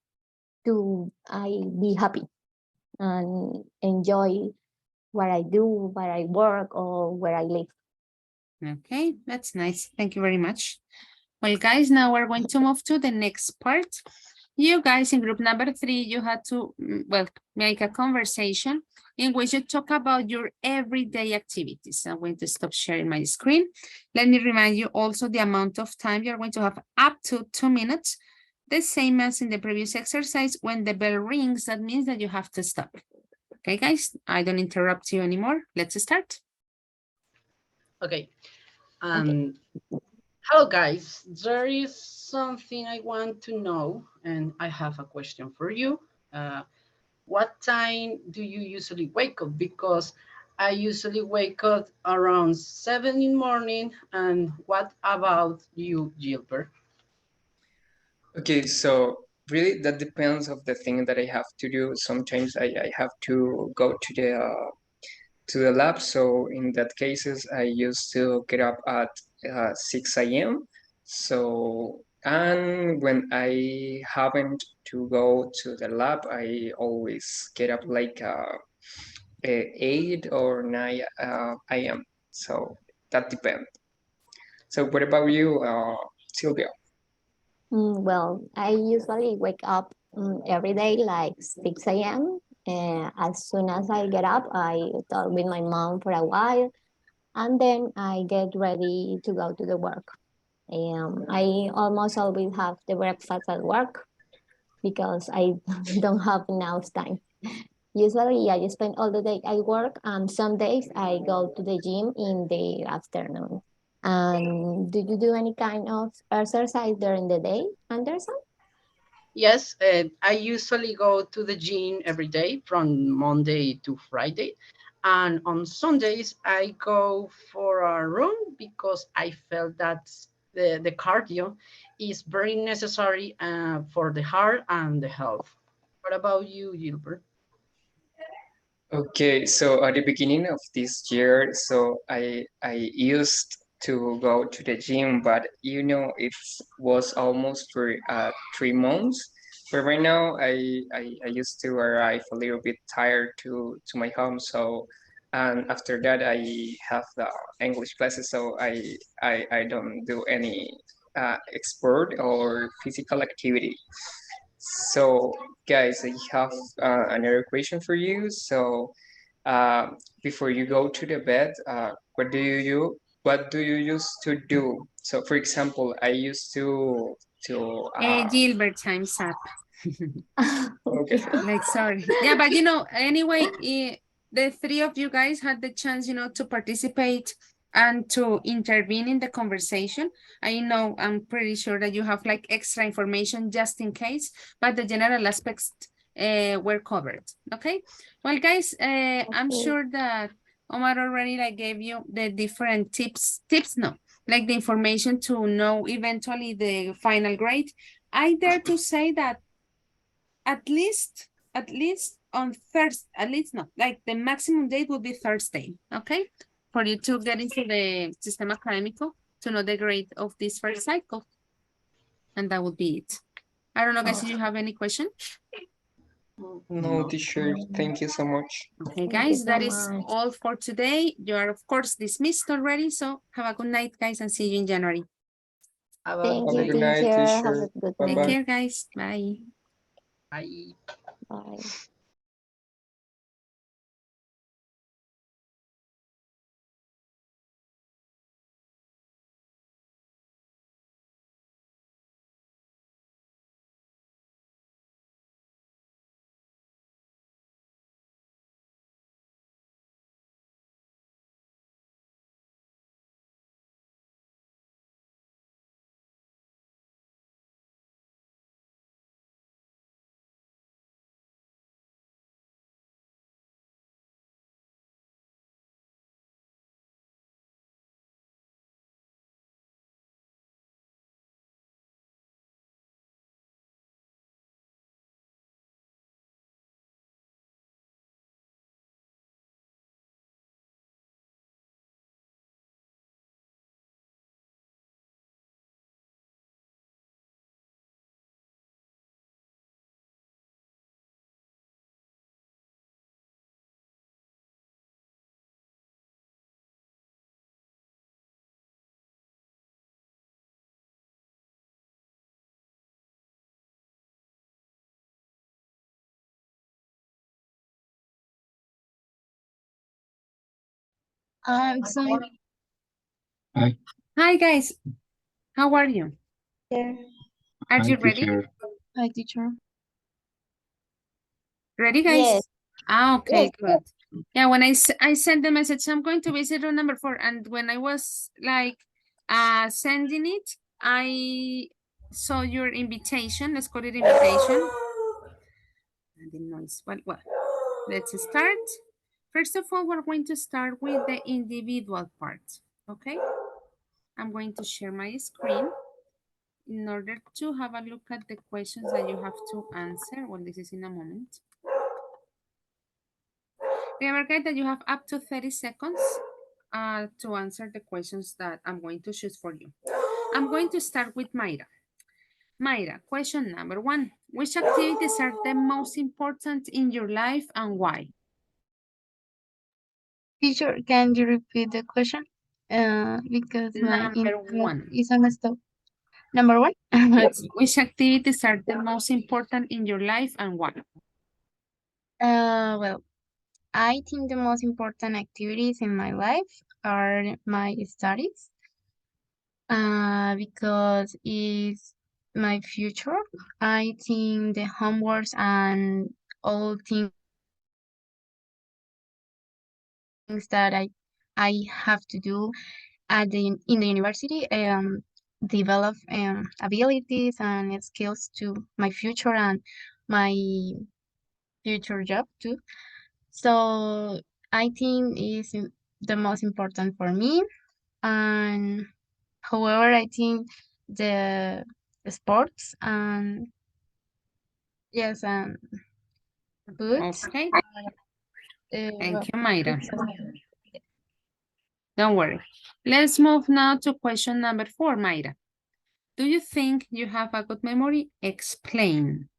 I be happy and enjoy where I do, where I work, or where I live. Okay, that's nice. Thank you very much. Well, guys, now we're going to move to the next part. You guys in group number 3, you had to, well, make a conversation in which you talk about your everyday activities. I'm going to stop sharing my screen. Let me remind you also the amount of time you're going to have up to 2 minutes, the same as in the previous exercise. When the bell rings, that means that you have to stop. Okay, guys, I don't interrupt you anymore. Let's start. Okay. Hello, guys. There is something I want to know, and I have a question for you. What time do you usually wake up? Because I usually wake up around 7 in the morning. And what about you, Gilbert? Okay, so really that depends of the thing that I have to do. Sometimes I have to go to the lab. So in that cases, I used to get up at 6 a.m. So, and when I haven't to go to the lab, I always get up like 8 or 9 a.m. So that depends. So what about you, Sylvia? Well, I usually wake up every day like 6 a.m. And as soon as I get up, I talk with my mom for a while and then I get ready to go to the work. I almost always have the breakfast at work because I don't have enough time. Usually, I spend all the day I work, and some days I go to the gym in the afternoon. And do you do any kind of exercise during the day, Anderson? Yes, I usually go to the gym every day from Monday to Friday. And on Sundays, I go for a run because I felt that the cardio is very necessary for the heart and the health. What about you, Gilbert? Okay, so at the beginning of this year, so I used to go to the gym, but it was almost for 3 months. But right now, I used to arrive a little bit tired to my home. So, and after that, I have the English classes, so I don't do any sport or physical activity. So, guys, I have another question for you. So, uh, before you go to the bed, what do you used to do? So, for example, I used to Gilbert, time's up. okay. Okay. Like, sorry. Yeah, but anyway, the three of you guys had the chance, to participate and to intervene in the conversation. I know, I'm pretty sure that you have like extra information just in case, but the general aspects were covered. Okay. Well, guys, I'm sure that Omar already like gave you the different tips, no, like the information to know eventually the final grade. I dare to say that at least on Thursday, at least not, like the maximum date will be Thursday, okay? For you to get into the Sistema Académico to know the grade of this first cycle. And that would be it. I don't know, guys, if you have any question? No, teacher, thank you so much. Okay, guys, that is all for today. You are, of course, dismissed already. So have a good night, guys, and see you in January. Have a good night, teacher. Take Bye-bye. care, guys. Bye. Bye. Bye. So Hi, guys. How are you? Are you ready? hi, teacher. Ready, guys? Yes. Okay, Yes. good. Yeah, when I sent the message, I'm going to visit room number 4. And when I was like sending it, I saw your invitation. Let's call it invitation. And the noise. Well, let's start. First of all, we're going to start with the individual part. Okay. I'm going to share my screen in order to have a look at the questions that you have to answer. Well, this is in a moment. Remember, guys, that you have up to 30 seconds to answer the questions that I'm going to choose for you. I'm going to start with Mayra. Mayra, question number 1. Which activities are the most important in your life and why? Teacher, can you repeat the question? Because my Number internet 1. is on stop. Number 1? Yes. Which activities are the most important in your life and why? Well, I think the most important activities in my life are my studies, because it's my future. I think the homeworks and all things that I have to do in the university develop abilities and skills to my future and my future job too. So I think is the most important for me. And however, I think the sports and yes and foods. Okay. Well, Thank you, Mayra. foods as Don't worry. Let's move now to question number 4, Mayra. Do you think you have a good memory? Explain.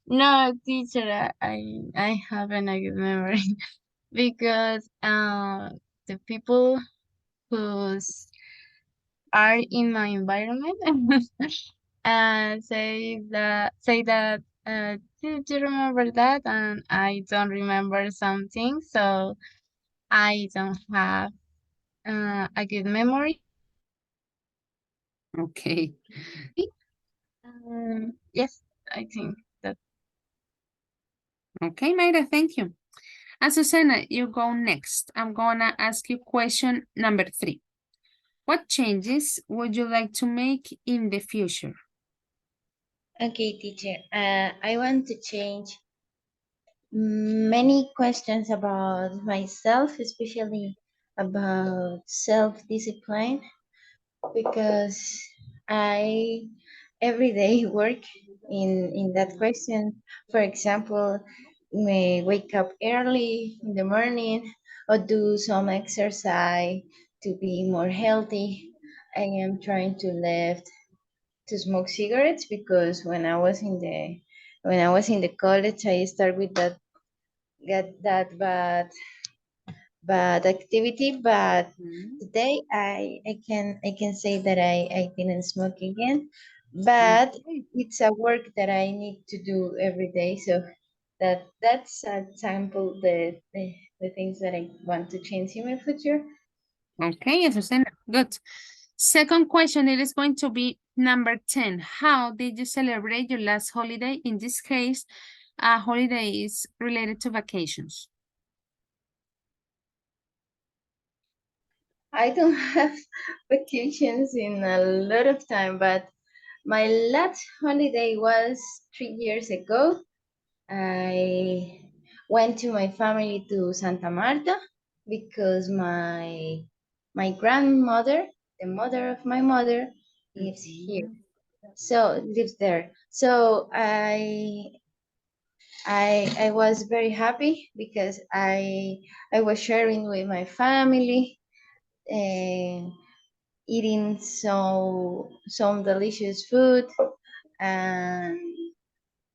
no, teacher, I haven't a good memory because the people who are in my environment say that did you remember that? And I don't remember something, so I don't have a good memory. Okay. Yes, I think that. Okay, Mayra, thank you. Azucena, you go next. I'm gonna ask you question number 3. What changes would you like to make in the future? Okay, teacher. I want to change many questions about myself, especially about self-discipline, because I every day work in that question. For example, may wake up early in the morning or do some exercise to be more healthy. I am trying to left to smoke cigarettes because when I was in the college I started with that get that bad activity, but today I can say that I didn't smoke again, but it's a work that I need to do every day. So that's a sample the things that I want to change in my future. Okay, Azucena, good. Second question, it is going to be number 10. How did you celebrate your last holiday? In this case, a holiday is related to vacations. I don't have vacations in a lot of time, but my last holiday was 3 years ago. I went to my family to Santa Marta because my grandmother, the mother of my mother, lives here. So lives there. So I was very happy because I was sharing with my family and eating some delicious food, and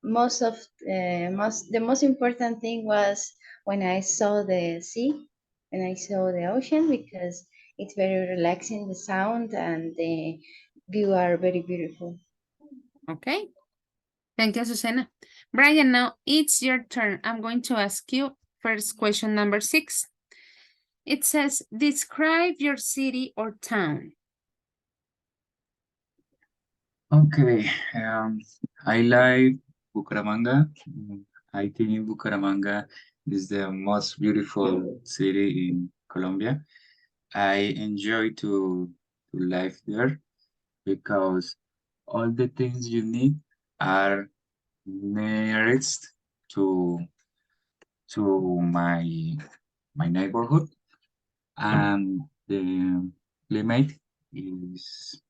the most important thing was when I saw the sea, when I saw the ocean, because it's very relaxing, the sound and the view are very beautiful. Okay, thank you, Susana. Brian, now it's your turn. I'm going to ask you first question number 6. It says, describe your city or town. Okay, I like Bucaramanga. I think Bucaramanga is the most beautiful city in Colombia. I enjoy to live there because all the things you need are nearest to my neighborhood, and the climate is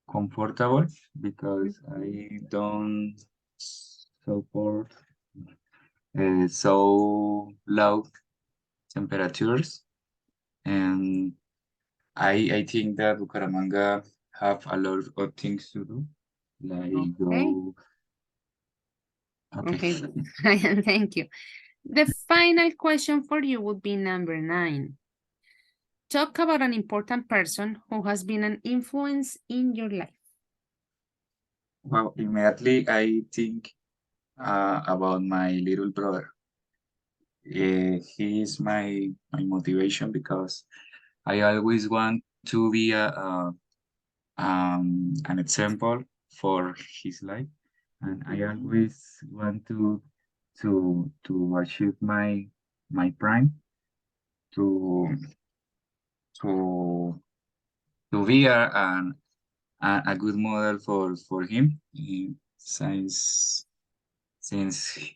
comfortable because I don't support so low temperatures, and I think that Bucaramanga have a lot of things to do, like Okay. go. Okay. Okay, Brian, thank you. The final question for you would be number 9. Talk about an important person who has been an influence in your life. Well, immediately I think about my little brother. He is my motivation because I always want to be an example for his life, and I always want to achieve my prime to to to be a good model for him. Since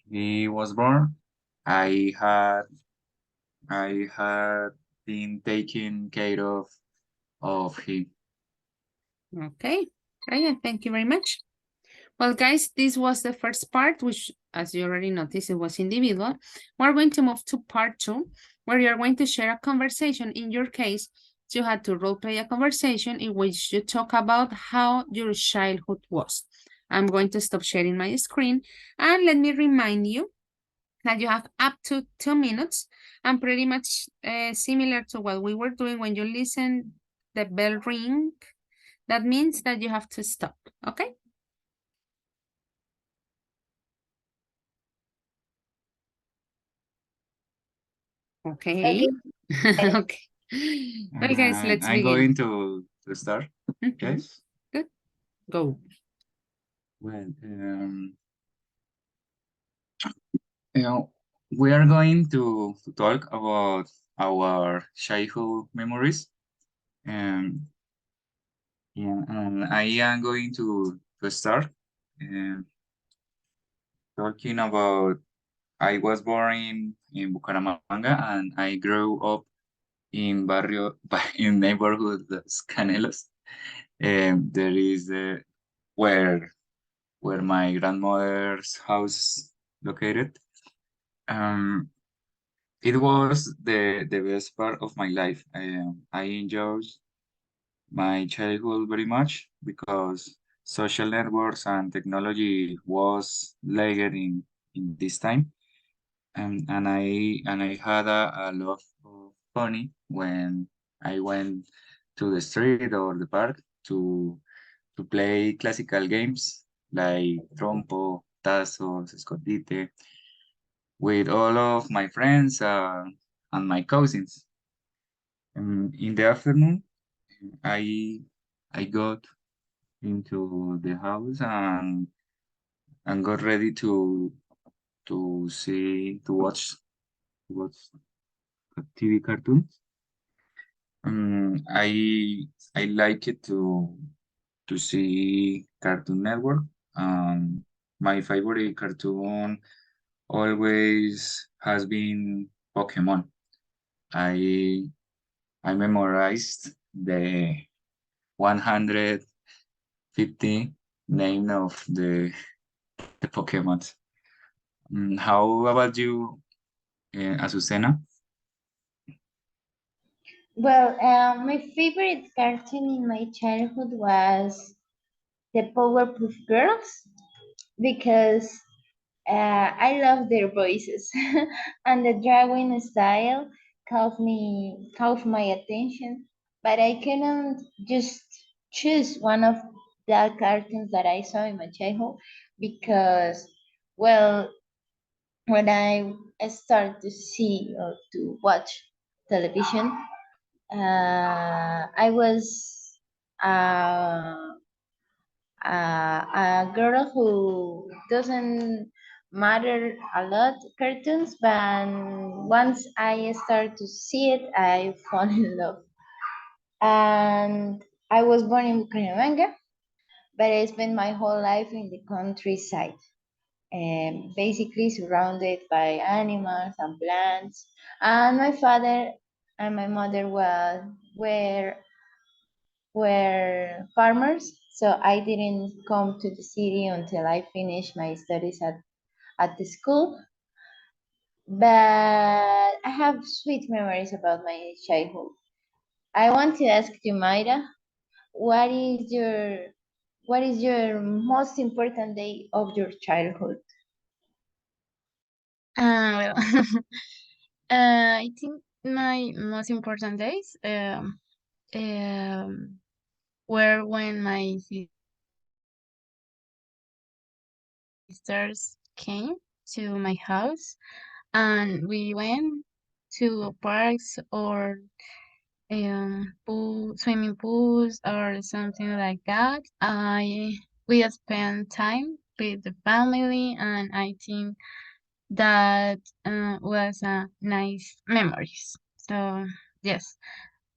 he was born, I had I had been taking care of him. Okay, Brian, thank you very much. Well, guys, this was the first part, which, as you already noticed, it was individual. We're going to move to part 2, where you're going to share a conversation. In your case, you had to role play a conversation in which you talk about how your childhood was. I'm going to stop sharing my screen, and let me remind you that you have up to 2 minutes, and pretty much similar to what we were doing when you listen the bell ring. That means that you have to stop, okay? Okay. Okay. Okay. Well, guys, And let's I'm begin. going to start. Yes. Good. Go. Well, You know, we are going to talk about our childhood memories, and and I am going to start talking about. I was born in Bucaramanga, and I grew up in barrio in neighborhood Los Canelos. There is where my grandmother's house located. Um, it was the best part of my life. I enjoyed my childhood very much because social networks and technology was lagged in this time, and I had a lot of funny when I went to the street or the park to play classical games like trompo, tazos, escondite with all of my friends and my cousins. In the afternoon, I I got into the house and got ready to watch TV cartoons. I like it to see Cartoon Network. My favorite cartoon always has been Pokemon. I I memorized the 150 name of the Pokemon. How about you, Azucena? Well, my favorite cartoon in my childhood was the Powerpuff Girls because I love their voices and the drawing style caught my attention, but I couldn't just choose one of the cartoons that I saw in my childhood because, well, when I start to see or to watch television, I was uh, a girl who doesn't matter a lot cartoons, but once I start to see it, I fall in love. And I was born in Bucaramanga, but I spent my whole life in the countryside, basically surrounded by animals and plants. And my father and my mother were were farmers, so I didn't come to the city until I finished my studies at the school. But I have sweet memories about my childhood. I want to ask you, Mayra, what is your what is your most important day of your childhood? Well, I think my most important days um, were when my sisters came to my house and we went to parks or swimming pools or something like that. We spent time with the family, and I think that was a nice memories. So yes.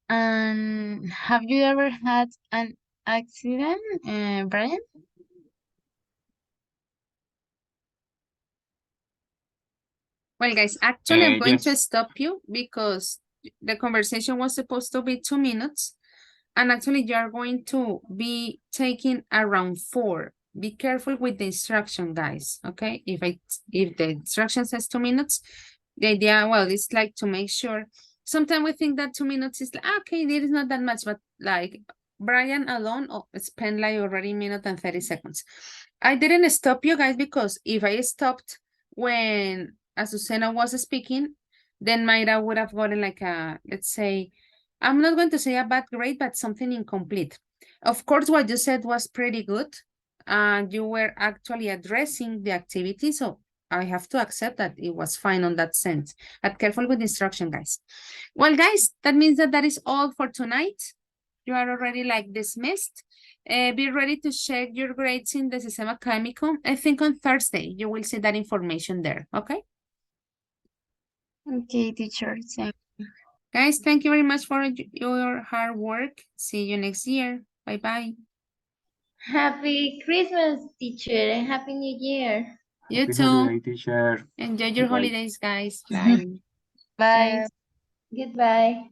And have you ever had an accident, Brian? Well, guys, actually, I'm going to Yes. stop you because the conversation was supposed to be 2 minutes. And actually, you are going to be taking around 4. Be careful with the instruction, guys. Okay, if the instruction says 2 minutes, the idea, well, it's like to make sure. Sometimes we think that 2 minutes is like, okay, it is not that much, but like Brian alone spent like already a minute and 30 seconds. I didn't stop you guys because if I stopped when Azucena was speaking, then Mayra would have gotten like a, let's say, I'm not going to say a bad grade, but something incomplete. Of course, what you said was pretty good. And you were actually addressing the activity. So I have to accept that it was fine on that sense. But careful with instruction, guys. Well, guys, that means that that is all for tonight. You are already like dismissed. Be ready to check your grades in the Sistema Académico. I think on Thursday, you will see that information there. Okay? Okay, teacher. Same. Guys, thank you very much for your hard work. See you next year. Bye-bye. Happy Christmas, teacher, and Happy New Year. You Happy too. holiday, teacher. Enjoy your Bye-bye. holidays, guys. Bye. Bye. Goodbye.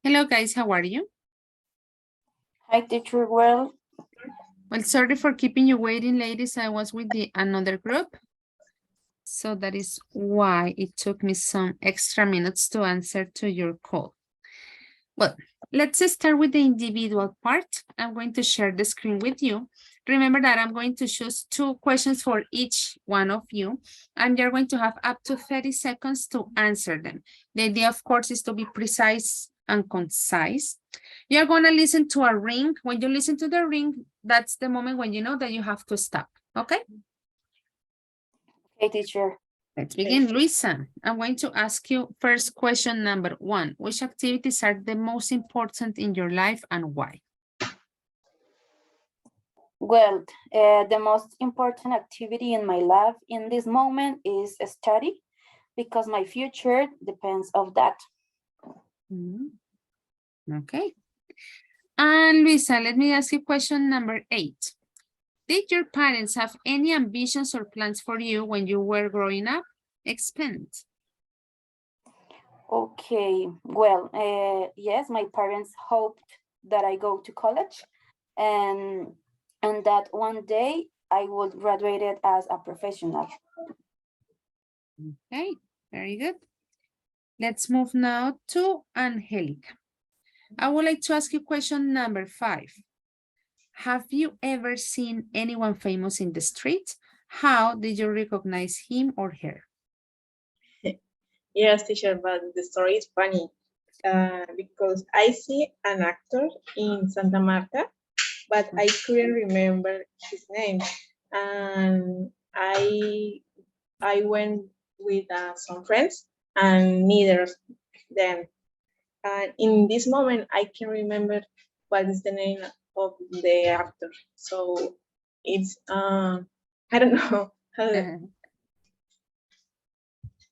Hello, guys. How are you? Hi, teacher. Well, Well, sorry for keeping you waiting, ladies. I was with another group. So that is why it took me some extra minutes to answer to your call. Well, let's start with the individual part. I'm going to share the screen with you. Remember that I'm going to choose 2 questions for each one of you, and you're going to have up to 30 seconds to answer them. The idea, of course, is to be precise and concise. You're going to listen to a ring. When you listen to the ring, that's the moment when you know that you have to stop, okay? okay, teacher. Let's begin. Luisa, I'm going to ask you first question number 1. Which activities are the most important in your life and why? Well, the most important activity in my life in this moment is study because my future depends of that. Okay. And Luisa, let me ask you question number 8. Did your parents have any ambitions or plans for you when you were growing up? Expand. Okay, well, yes, my parents hoped that I go to college and that one day I would graduate it as a professional. Okay, very good. Let's move now to Angelica. I would like to ask you question number 5. Have you ever seen anyone famous in the street? How did you recognize him or her? Yes, teacher, but the story is funny because I see an actor in Santa Marta, but I couldn't remember his name, and I went with some friends, and neither of them. And in this moment, I can remember what is the name of the actor. So it's I don't know.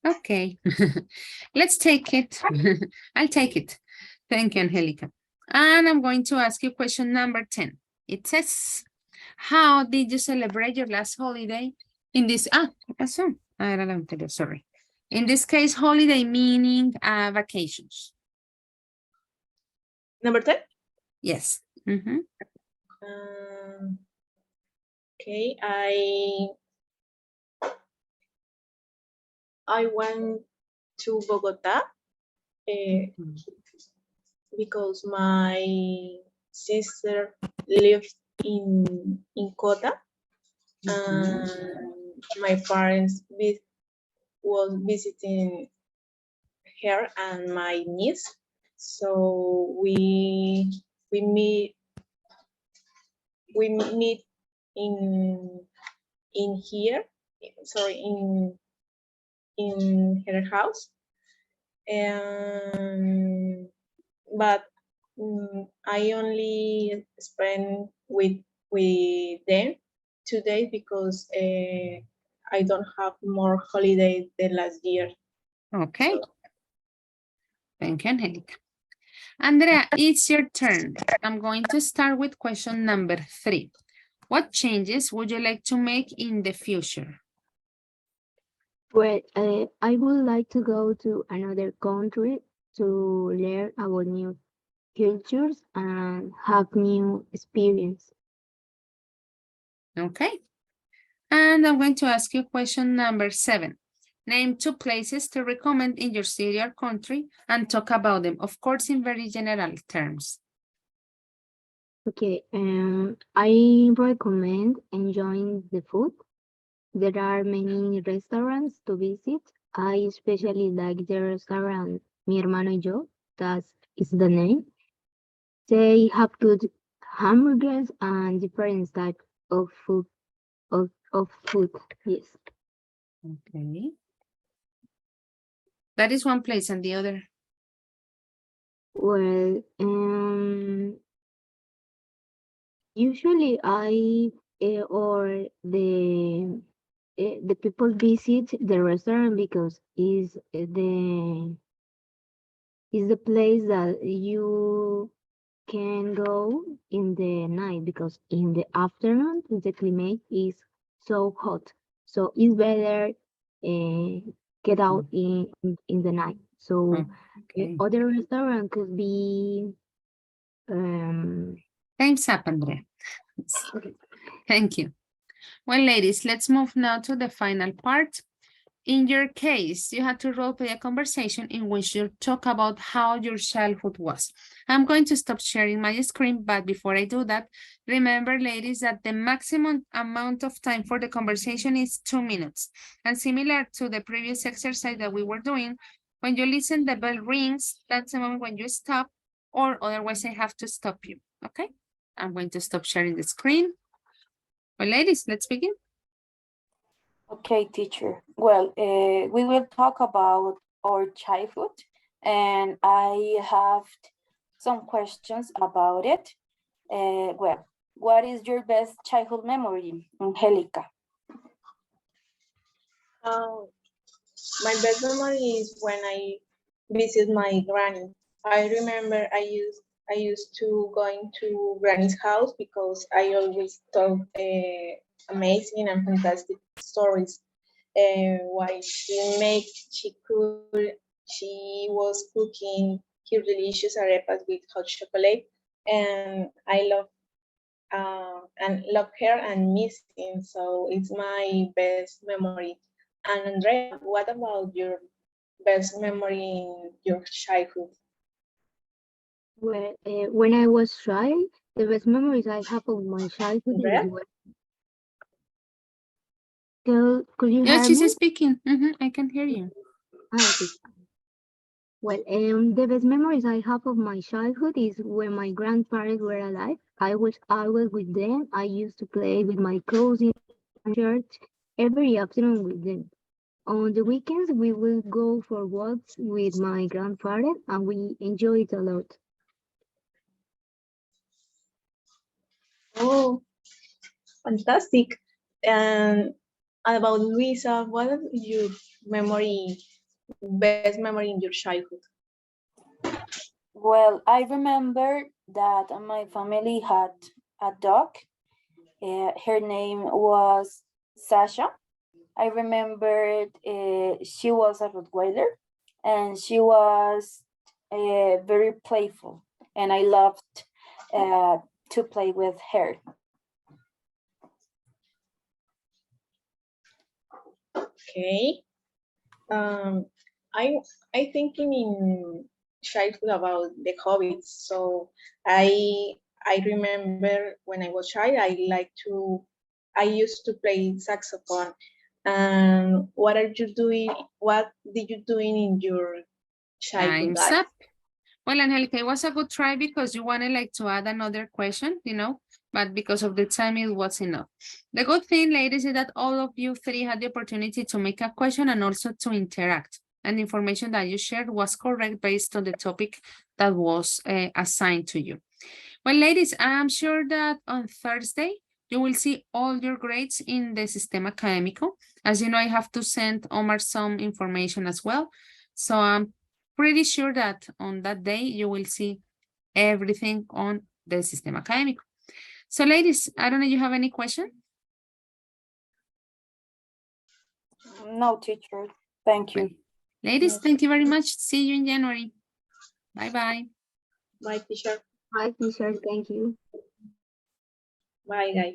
Okay, let's take it. I'll take it. Thank you, Angelica. And I'm going to ask you question number 10. It says, how did you celebrate your last holiday? In this, sorry. In this case, holiday meaning vacations. Number 10? Yes. Okay, I went to Bogota because my sister lived in Cota, and my parents was visiting her and my niece. So we meet in here, sorry, in her house, and but I only spend with them 2 days because I don't have more holidays than last year. Okay. So. Thank you, Angelica. Andrea, it's your turn. I'm going to start with question number 3. What changes would you like to make in the future? Well, I would like to go to another country to learn about new cultures and have new experience. Okay. And I'm going to ask you question number 7. Name 2 places to recommend in your city or country and talk about them, of course, in very general terms. Okay, I recommend enjoying the food. There are many restaurants to visit. I especially like the restaurant Mi Hermano y Yo, that is the name. They have good hamburgers and different types of food. Of food, yes. Okay. That is one place and the other. Well, usually I or the people visit the restaurant because is the place that you can go in the night because in the afternoon the climate is so hot, so it's better get out in the night. So Okay. other restaurant could be Time's up, Andrea. Thank you. Well, ladies, let's move now to the final part. In your case, you had to role play a conversation in which you talk about how your childhood was. I'm going to stop sharing my screen, but before I do that, remember, ladies, that the maximum amount of time for the conversation is 2 minutes. And similar to the previous exercise that we were doing, when you listen, the bell rings, that's the moment when you stop, or otherwise I have to stop you, okay? I'm going to stop sharing the screen. Well, ladies, let's begin. Okay, teacher. Well, we will talk about our childhood, and I have some questions about it. Well, what is your best childhood memory, Angelica? My best memory is when I visit my granny. I remember I used to going to granny's house because I always told amazing and fantastic stories. While she was cooking her delicious arepas with hot chocolate, and I love her and missing. So it's my best memory. And Andrea, what about your best memory in your childhood? well, when I was child, the best memories I have of my childhood is Andrea? could you Yeah, hear she's me? speaking. I can hear you. Okay. Well, the best memories I have of my childhood is when my grandparents were alive. I was with them. I used to play with my cousins and church every afternoon with them. On the weekends, we will go for walks with my grandfather, and we enjoy it a lot. Oh, fantastic. And about Luisa, what is your best memory in your childhood? Well, I remember that my family had a dog. Her name was Sasha. I remembered she was a Rottweiler, and she was very playful, and I loved to play with her. Okay. Um, I I thinking in childhood about the hobbies. So I remember when I was child, I used to play saxophone. And what are you doing? What did you doing in your childhood, Time's guys? up. Well, Angelica, it was a good try because you wanted like to add another question, but because of the time, it was enough. The good thing, ladies, is that all of you three had the opportunity to make a question and also to interact. And the information that you shared was correct based on the topic that was assigned to you. Well, ladies, I'm sure that on Thursday, you will see all your grades in the Sistema Académico. As you know, I have to send Omar some information as well. So I'm pretty sure that on that day, you will see everything on the Sistema Académico. So ladies, I don't know if you have any question? No, teacher. Thank you. Well, ladies, thank you very much. See you in January. Bye-bye. Bye, teacher. Bye, teacher. Thank you. Bye, guys.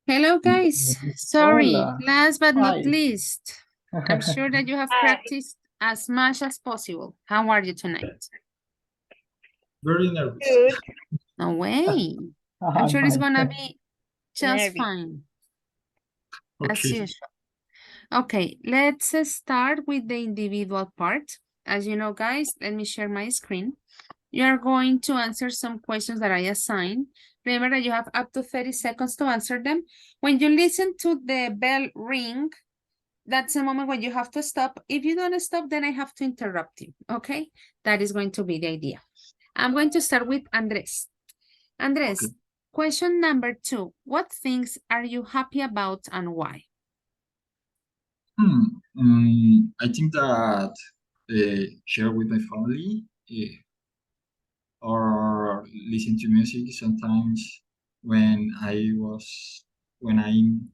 Hello, guys. Sorry, Hola. last but not Hi. least, I'm sure that you have practiced as much as possible. How are you tonight? Very nervous. Good. No way. I'm I'm sure it's fine. gonna be just Nervy. fine, as Okay. usual. Okay, let's start with the individual part. as you know, guys, let me share my screen. You are going to answer some questions that I assign. Remember that you have up to 30 seconds to answer them. When you listen to the bell ring, that's the moment when you have to stop. If you don't stop, then I have to interrupt you, okay? That is going to be the idea. I'm going to start with Andres. Andres, Okay. question number 2. What things are you happy about and why? I think that share with my family or listen to music sometimes when I'm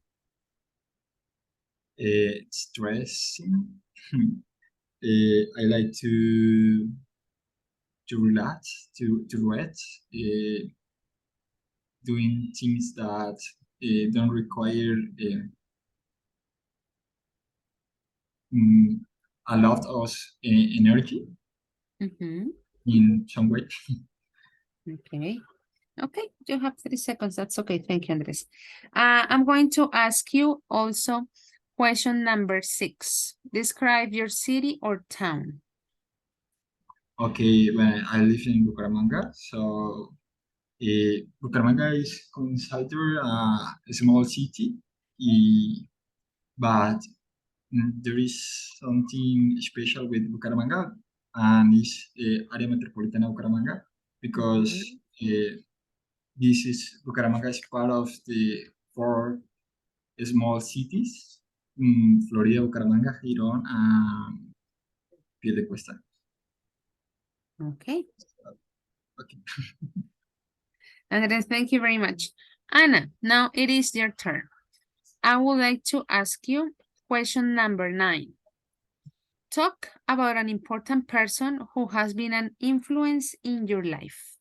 stressing. I like to relax, to rest, doing things that don't require mm, a lot of energy in some way. Okay. Okay, you have 30 seconds. That's okay. Thank you, Andres. I'm going to ask you also question number 6. Describe your city or town. Okay, when I live in Bucaramanga, so Bucaramanga is considered a small city, but there is something special with Bucaramanga, and it's Area Metropolitana Bucaramanga, because Bucaramanga is part of the 4 small cities, Florida, Bucaramanga, Girón, and Piedecuesta. Okay. Okay. Andres, thank you very much. Anna, now it is your turn. I would like to ask you question number 9. Talk about an important person who has been an influence in your life.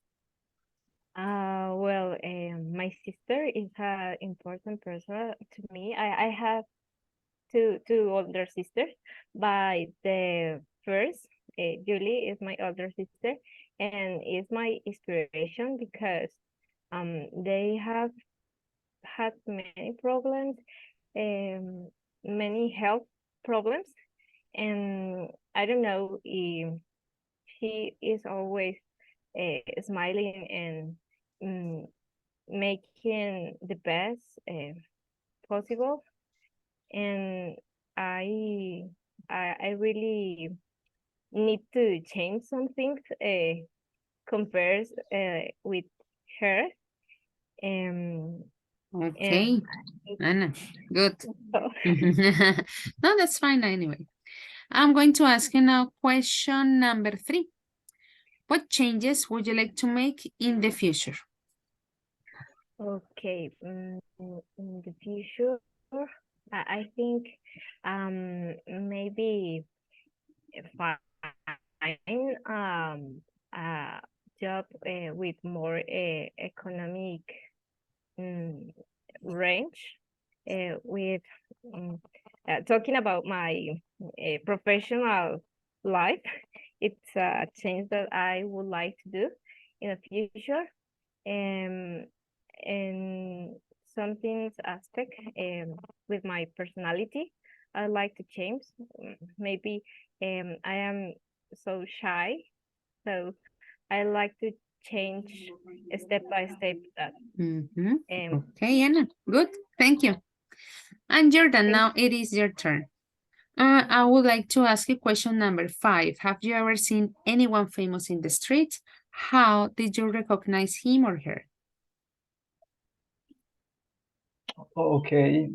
Well, my sister is an important person to me. I have two older sisters, but the first, Julie, is my older sister, and is my inspiration because they have had many problems, many health problems, and I don't know if she is always smiling and making the best possible, and I really need to change some things compared with her. Okay, Anna, good. No, that's fine anyway. I'm going to ask you now question number 3. What changes would you like to make in the future? Okay, in the future, I think maybe find a job with more economic range with talking about my professional life. It's a change that I would like to do in the future. And something's aspect with my personality I like to change. Maybe I am so shy, so I like to change step by step that. Okay, Anna, good, thank you. And Jordan, now it is your turn. I would like to ask you question number 5. Have you ever seen anyone famous in the street? How did you recognize him or her? Okay.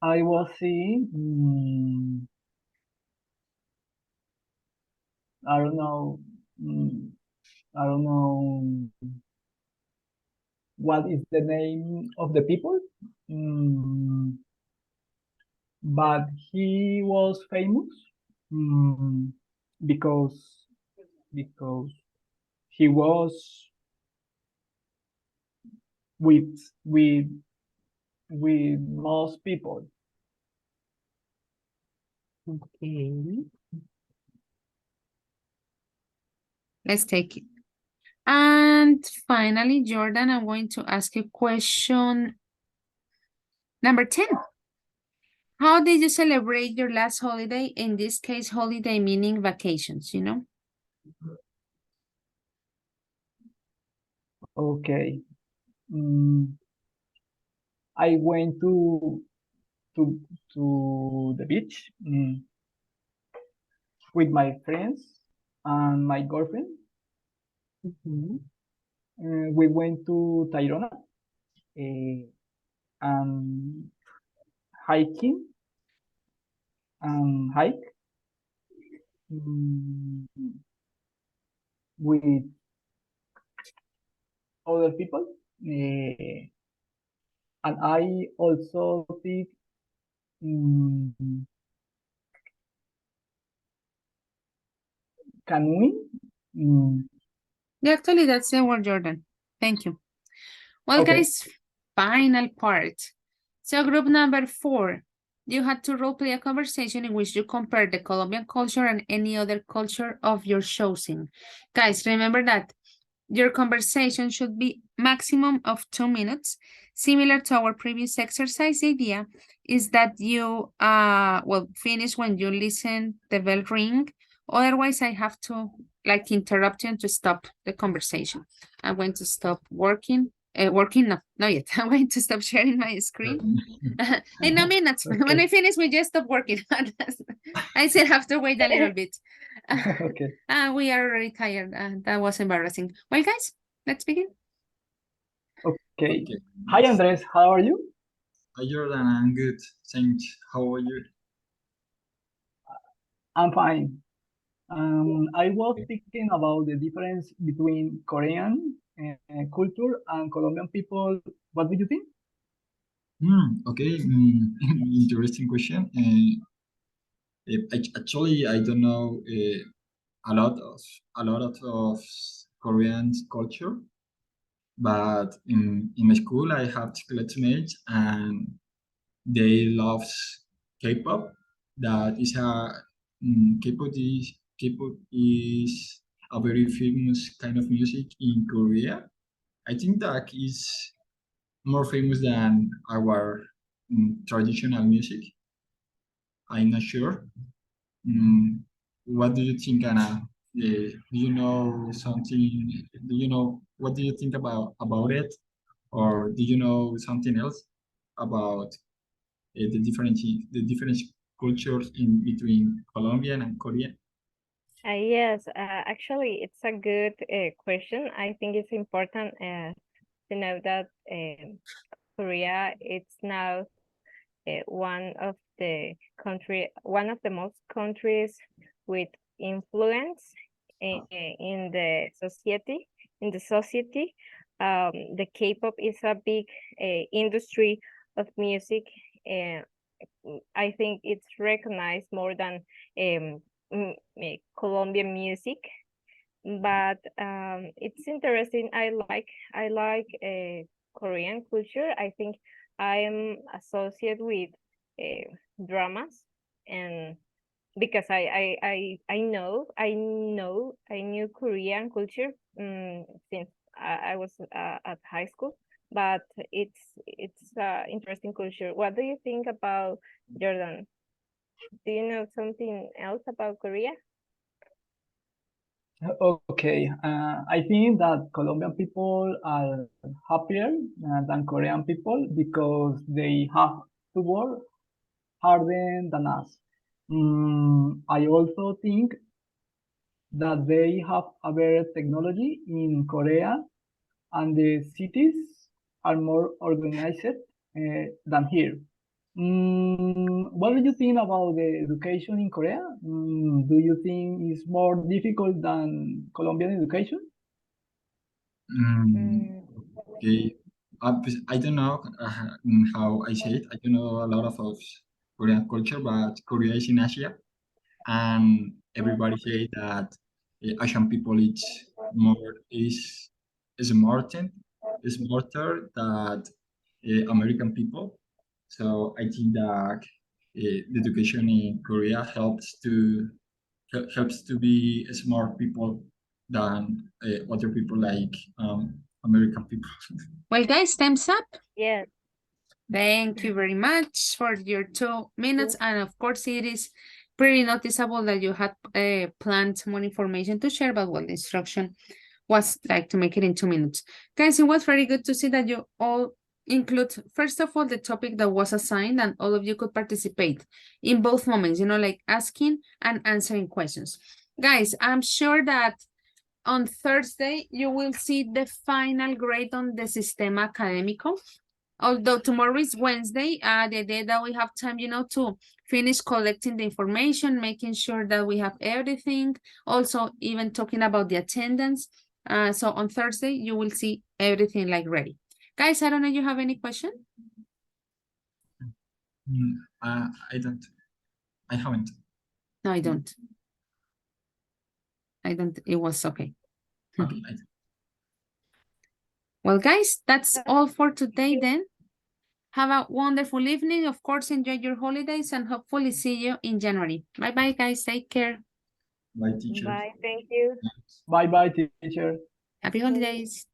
I was seeing, I don't know, I don't know what is the name of the people, but he was famous because he was with with with most people. Okay. Let's take it. And finally, Jordan, I'm going to ask you question number 10. How did you celebrate your last holiday? In this case, holiday meaning vacations, you know? Okay. I went to to the beach with my friends and my girlfriend. We went to Tayrona and hiking and hike with other people. And I also think canoeing. Yeah, actually, that's the word, Jordan. Thank you. Well, Okay. guys, final part. So group number 4, you had to roleplay a conversation in which you compare the Colombian culture and any other culture of your choosing. Guys, remember that your conversation should be maximum of 2 minutes. Similar to our previous exercise, the idea is that you finish when you listen the bell ring. Otherwise, I have to like interrupt you and to stop the conversation. I'm going to stop working. No, not yet. I'm going to stop sharing my screen. In a minute. When I finish, we just stop working. I still have to wait a little bit. Okay. We are already tired. That was embarrassing. Well, guys, let's begin. Okay. Hi, Andres. How are you? Hi, Jordan. I'm good. Thanks. How are you? I'm fine. I was thinking about the difference between Korean culture and Colombian people. What do you think? Okay. Interesting question. Actually, I don't know a lot of Korean culture, but in school I have classmates and they love K-pop. That is K-pop is a very famous kind of music in Korea. I think that is more famous than our traditional music. I'm not sure. What do you think, Anna? Do you know something? Do you know what do you think about it, or do you know something else about the different cultures in between Colombian and Korean? Yes, actually, it's a good question. I think it's important to know that Korea it's now one of the most countries with influence in the society. In the society, the K-pop is a big industry of music. I think it's recognized more than Colombian music, but it's interesting. I like Korean culture. I think I am associated with dramas, and because I knew Korean culture since I was at high school, but it's interesting culture. What do you think about Jordan? Do you know something else about Korea? Okay. I think that Colombian people are happier than Korean people because they have to work harder than us. I also think that they have a better technology in Korea and the cities are more organized than here. What do you think about the education in Korea? Do you think it's more difficult than Colombian education? Okay. I don't know how I say it. I don't know a lot of Korean culture, but Korea is in Asia, and everybody say that Asian people is smarter than American people. So I think that the education in Korea helps to be smart people than other people like American people. Well, guys, time's up. Yes. Thank you very much for your 2 minutes. And of course, it is pretty noticeable that you had planned more information to share, but well, the instruction was like to make it in 2 minutes. Guys, it was very good to see that you all include, first of all, the topic that was assigned and all of you could participate in both moments, you know, like asking and answering questions. Guys, I'm sure that on Thursday, you will see the final grade on the Sistema Académico. Although tomorrow is Wednesday, the day that we have time, you know, to finish collecting the information, making sure that we have everything. Also, even talking about the attendance. So on Thursday, you will see everything like ready. Guys, I don't know if you have any question? I don't. I haven't. No, I don't. I don't. It was okay. Okay. Well, guys, that's all for today then. Have a wonderful evening. Of course, enjoy your holidays and hopefully see you in January. Bye-bye, guys. Take care. Bye, teacher. Bye. Thank you. Bye bye, teacher. Happy holidays.